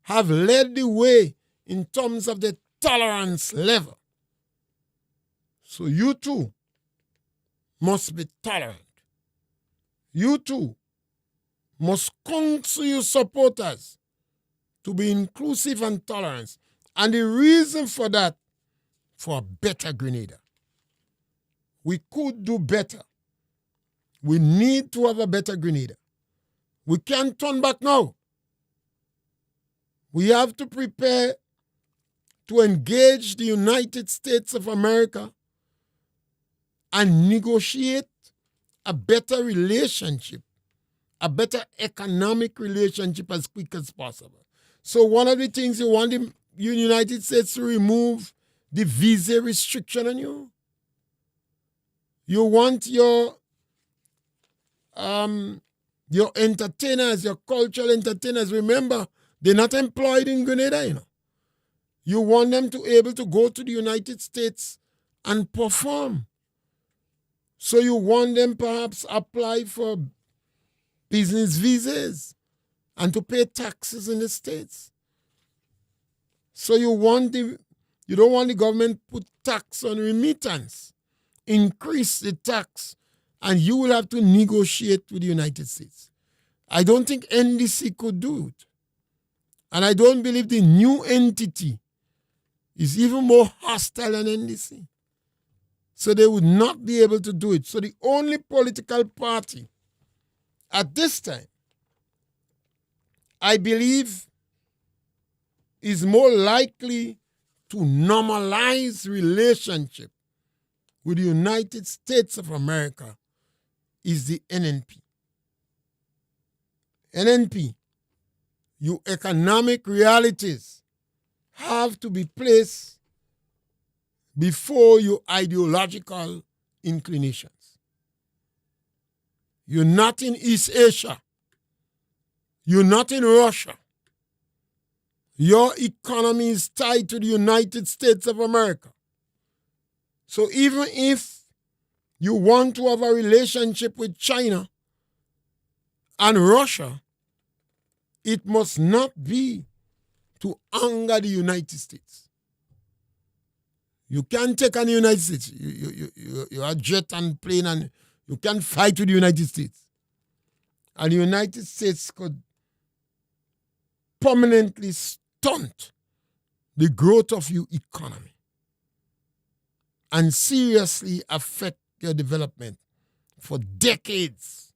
have led the way in terms of the tolerance level. So you too must be tolerant. You too must counsel your supporters to be inclusive and tolerant. And the reason for that, for a better Grenada. We could do better. We need to have a better Grenada. We can't turn back now. We have to prepare to engage the United States of America and negotiate a better relationship, a better economic relationship as quick as possible. So one of the things you want the United States to remove the visa restriction on you. You want your entertainers, your cultural entertainers, remember, they're not employed in Grenada, you know. You want them to be able to go to the United States and perform. So you want them perhaps apply for business visas and to pay taxes in the States. So you don't want the government put tax on remittance, increase the tax, and you will have to negotiate with the United States. I don't think NDC could do it. And I don't believe the new entity is even more hostile than NDC. So they would not be able to do it. So the only political party at this time, I believe, is more likely to normalize relationship with the United States of America is the NNP. NNP, your economic realities have to be placed before your ideological inclinations. You're not in East Asia. You're not in Russia. Your economy is tied to the United States of America. So even if you want to have a relationship with China and Russia, it must not be to anger the United States. You can't take on the United States. You are jet and plane and you can't fight with the United States. And the United States could permanently stunt the growth of your economy and seriously affect your development for decades.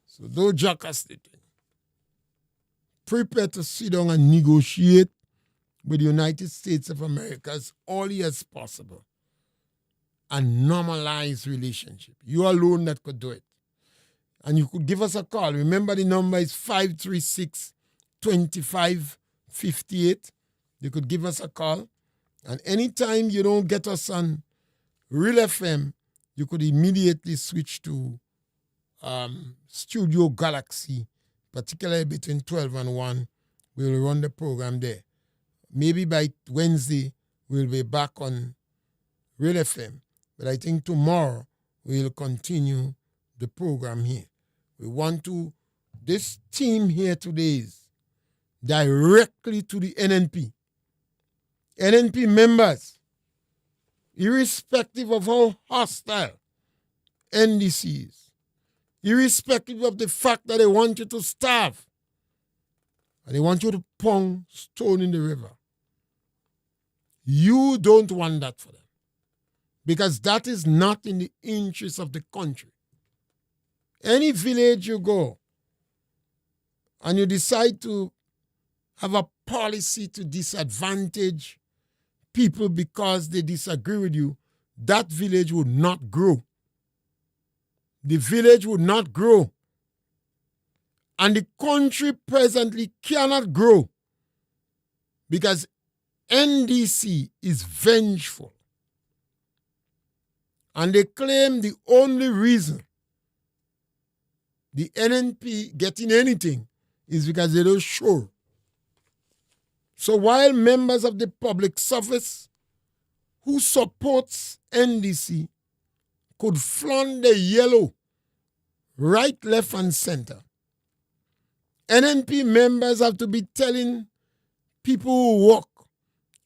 So don't jackass the thing. Prepare to sit down and negotiate with the United States of America as early as possible and normalize relationship. You alone that could do it. And you could give us a call. Remember the number is 536-2558. You could give us a call. And anytime you don't get us on Real FM, you could immediately switch to Studio Galaxy, particularly between 12 and 1. We'll run the program there. Maybe by Wednesday, we'll be back on Real FM. But I think tomorrow, we'll continue the program here. We want to, this team here today is directly to the NNP. NNP members, irrespective of how hostile NDC is, irrespective of the fact that they want you to starve, and they want you to pound stone in the river. You don't want that for them. Because that is not in the interest of the country. Any village you go and you decide to have a policy to disadvantage people because they disagree with you, that village would not grow. The village would not grow. And the country presently cannot grow because NDC is vengeful. And they claim the only reason the NNP getting anything is because they don't show. So while members of the public service who supports NDC could flaunt the yellow right, left, and center, NNP members have to be telling people who work,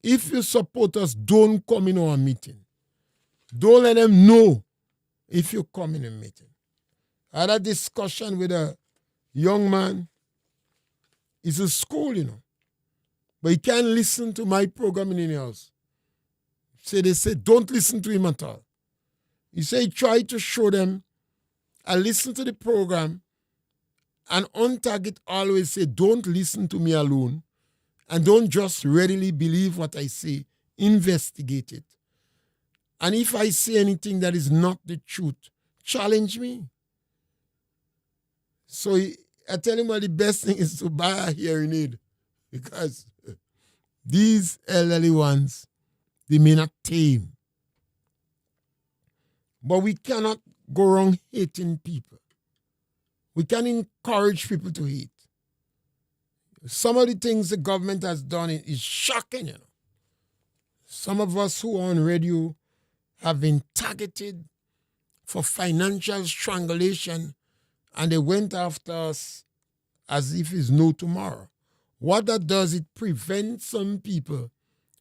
if you support us, don't come in our meeting. Don't let them know if you come in a meeting. I had a discussion with a young man. He's in school, but he can't listen to my program in the house. So they say, don't listen to him at all. He said he tried to show them, I listen to the program, and on target always say, don't listen to me alone, and don't just readily believe what I say. Investigate it. And if I say anything that is not the truth, challenge me. So I tell him, well, the best thing is to buy a hearing aid, because these elderly ones, they may not tame. But we cannot go around hating people. We can encourage people to hate. Some of the things the government has done is shocking, Some of us who are on radio have been targeted for financial strangulation, and they went after us as if it's no tomorrow. What that does, it prevents some people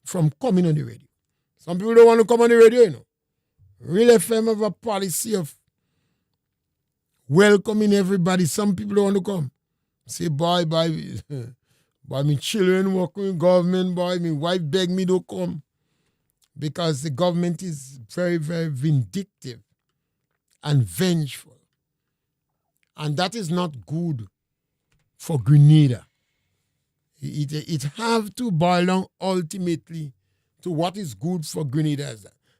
from coming on the radio. Some people don't want to come on the radio, Real FM have a policy of welcoming everybody. Some people don't want to come. Say, boy, my children working with government, boy, my wife beg me to come. Because the government is very, very vindictive and vengeful. And that is not good for Grenada. It have to boil down ultimately to what is good for Grenada.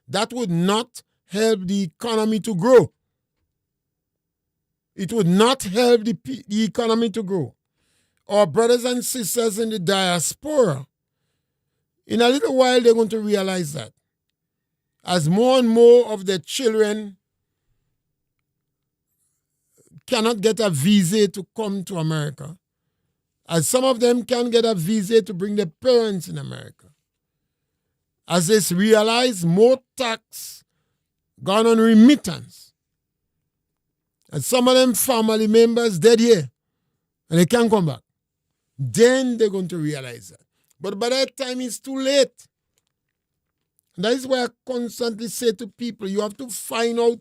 That would not help the economy to grow. It would not help the economy to grow. Our brothers and sisters in the diaspora, in a little while, they're going to realize that. As more and more of their children cannot get a visa to come to America, as some of them can get a visa to bring their parents in America, as they realize more tax gone on remittance, and some of them family members dead here, and they can't come back, then they're going to realize that. But by that time, it's too late. And that is why I constantly say to people, you have to find out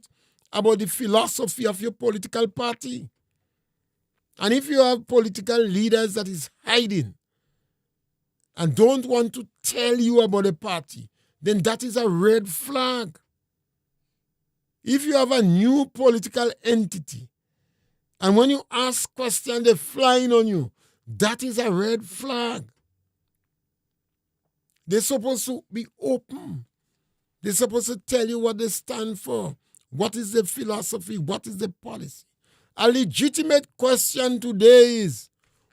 about the philosophy of your political party. And if you have political leaders that is hiding and don't want to tell you about a party, then that is a red flag. If you have a new political entity, and when you ask questions, they're flying on you, that is a red flag. They're supposed to be open. They're supposed to tell you what they stand for. What is the philosophy? What is the policy? A legitimate question today is,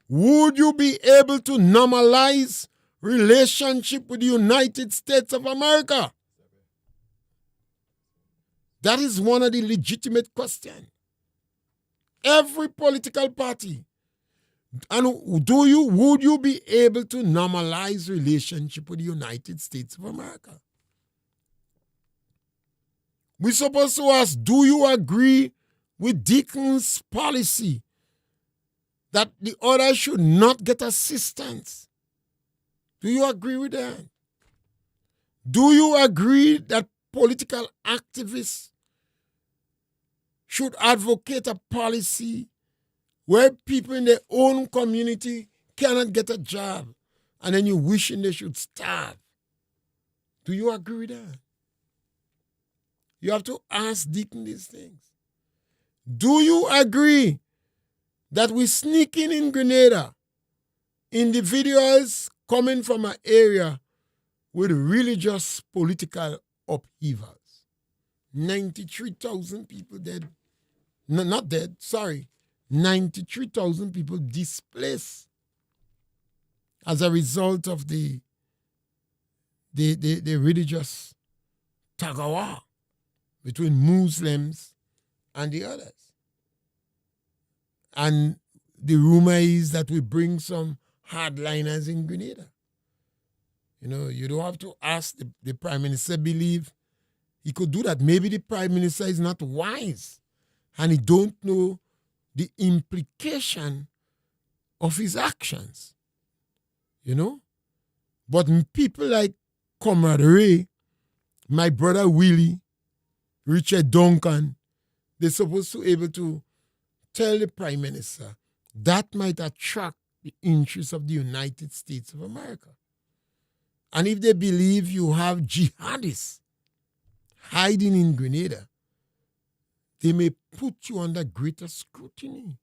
would you be able to normalize relationship with the United States of America? That is one of the legitimate questions. Every political party. And would you be able to normalize relationship with the United States of America? We're supposed to ask, do you agree with Deacon's policy that the others should not get assistance? Do you agree with that? Do you agree that political activists should advocate a policy where people in their own community cannot get a job and then you're wishing they should starve? Do you agree with that? You have to ask Deacon these things. Do you agree that we sneaking in Grenada individuals coming from an area with religious political upheavals? 93,000 people dead. No, not dead, sorry. 93,000 people displaced as a result of the religious tug-of-war between Muslims and the others. And the rumor is that we bring some hardliners in Grenada. You don't have to ask the Prime Minister believe he could do that. Maybe the Prime Minister is not wise and he don't know the implication of his actions, you know. But people like Comrade Ray, my brother Willie, Richard Duncan, they're supposed to be able to tell the Prime Minister that might attract the interests of the United States of America. And if they believe you have jihadists hiding in Grenada, they may put you under greater scrutiny.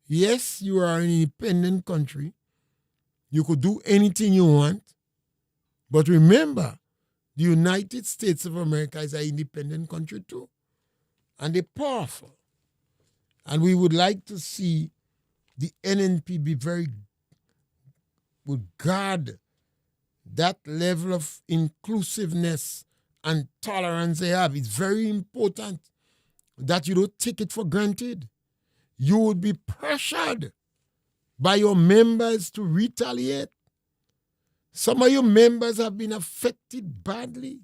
Yes, you are an independent country. You could do anything you want. But remember, the United States of America is an independent country too. And they're powerful. And we would like to see the NNP would guard that level of inclusiveness and tolerance they have. It's very important that you don't take it for granted. You would be pressured by your members to retaliate. Some of your members have been affected badly,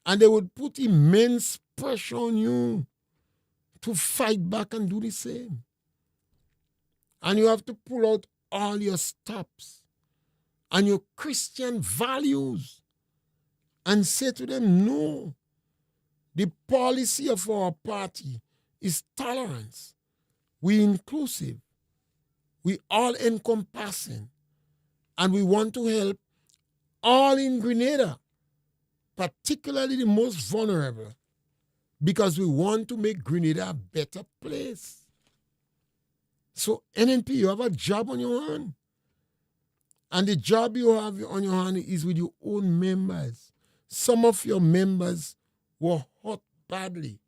and they would put immense pressure on you to fight back and do the same. And you have to pull out all your stops and your Christian values and say to them, no, the policy of our party is tolerance. We're inclusive. We all encompassing. And we want to help all in Grenada, particularly the most vulnerable, because we want to make Grenada a better place. So NNP, you have a job on your hand. And the job you have on your hand is with your own members. Some of your members were hurt badly.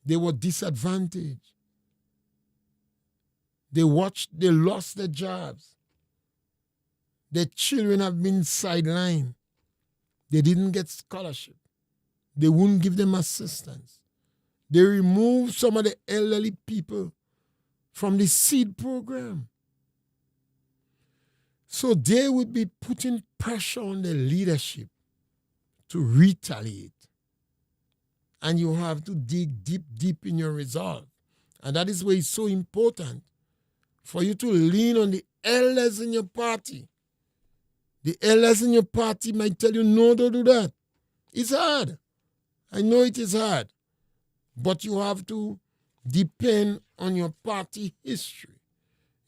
They were disadvantaged. They lost their jobs. Their children have been sidelined. They didn't get scholarship. They wouldn't give them assistance. They removed some of the elderly people from the seed program. So they would be putting pressure on the leadership to retaliate. And you have to dig deep in your resolve. And that is why it's so important for you to lean on the elders in your party. The elders in your party might tell you, no, don't do that. It's hard. I know it is hard. But you have to depend on your party history.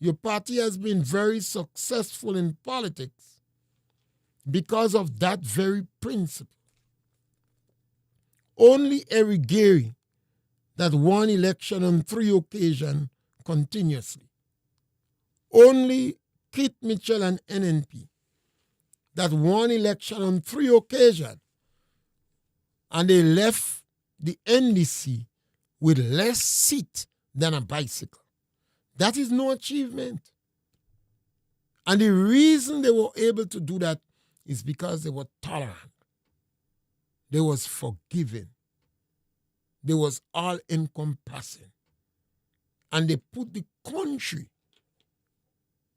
Your party has been very successful in politics because of that very principle. Only Eric Gary that won election on 3 occasions continuously. Only Keith Mitchell and NNP that won election on 3 occasions, and they left the NDC with less seat than a bicycle. That is no achievement. And the reason they were able to do that is because they were tolerant. They was forgiving. They was all-encompassing. And they put the country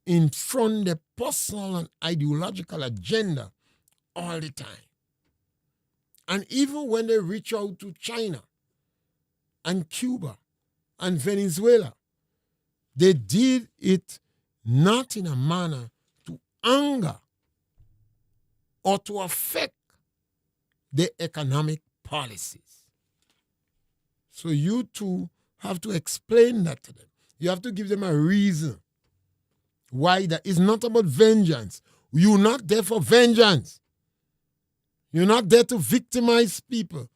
in front of their personal and ideological agenda all the time. And even when they reach out to China and Cuba and Venezuela, they did it not in a manner to anger or to affect their economic policies. So you too have to explain that to them. You have to give them a reason why that is not about vengeance. You're not there for vengeance. You're not there to victimize people.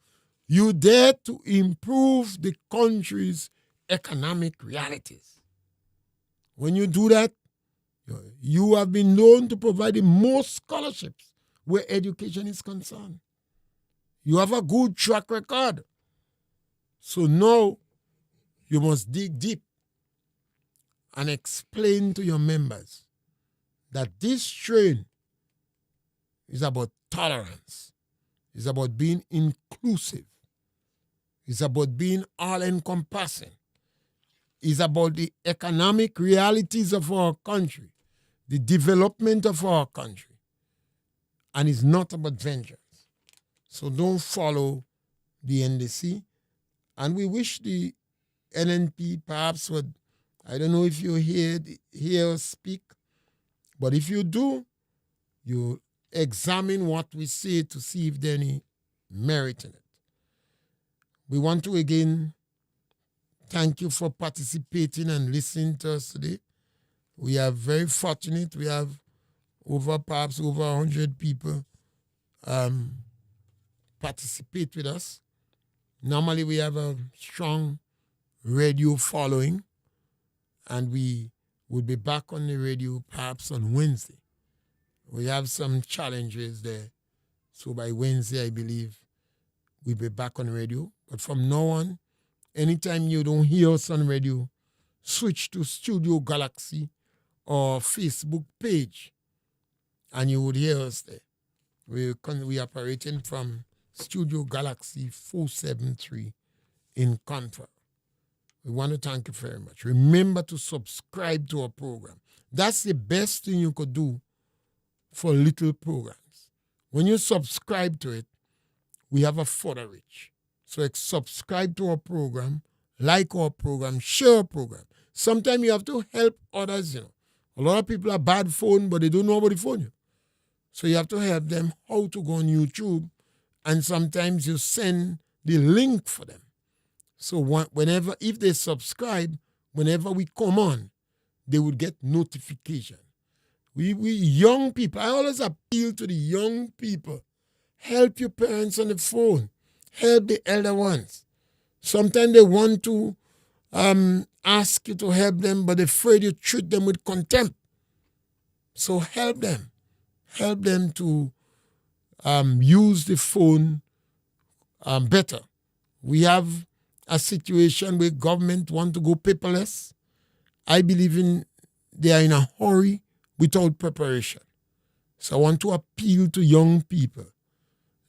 You're there to improve the country's economic realities. When you do that, you have been known to provide the most scholarships where education is concerned. You have a good track record. So now you must dig deep and explain to your members that this train is about tolerance. It's about being inclusive. It's about being all-encompassing. It's about the economic realities of our country, the development of our country. And it's not about vengeance. So don't follow the NDC. And we wish the NNP perhaps would I don't know if you hear us speak, but if you do, you examine what we say to see if there's any merit in it. We want to again thank you for participating and listening to us today. We are very fortunate. We have perhaps over 100 people participate with us. Normally we have a strong radio following, and we will be back on the radio perhaps on Wednesday. We have some challenges there. So by Wednesday, I believe we'll be back on radio. But from now on, anytime you don't hear us on radio, switch to Studio Galaxy or Facebook page, and you would hear us there. We operating from Studio Galaxy 473 in Contra. We want to thank you very much. Remember to subscribe to our program. That's the best thing you could do for little programs. When you subscribe to it, we have a further reach. So subscribe to our program, like our program, share our program. Sometimes you have to help others, A lot of people have bad phone, but they don't know about the phone. So you have to help them how to go on YouTube, and sometimes you send the link for them. So if they subscribe, whenever we come on, they would get notification. We young people, I always appeal to the young people. Help your parents on the phone. Help the elder ones. Sometimes they want to ask you to help them, but they're afraid you treat them with contempt. So help them. Help them to use the phone better. We have a situation where government want to go paperless. I believe they are in a hurry without preparation. So I want to appeal to young people.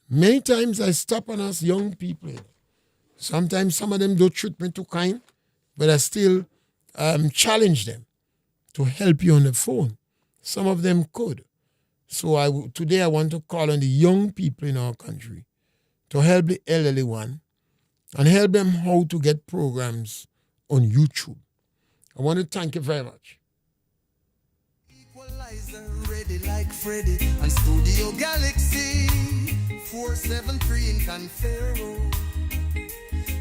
Many times I stop and ask young people. Sometimes some of them don't treat me too kind, but I still challenge them to help you on the phone. Some of them could. So today I want to call on the young people in our country to help the elderly one and help them how to get programs on YouTube. I want to thank you very much. Equalizer ready like Freddy and Studio Galaxy 473 in Confero.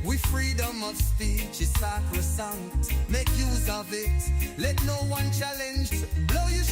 We freedom of speech is sacrosanct. Make use of it. Let no one challenge. Blow your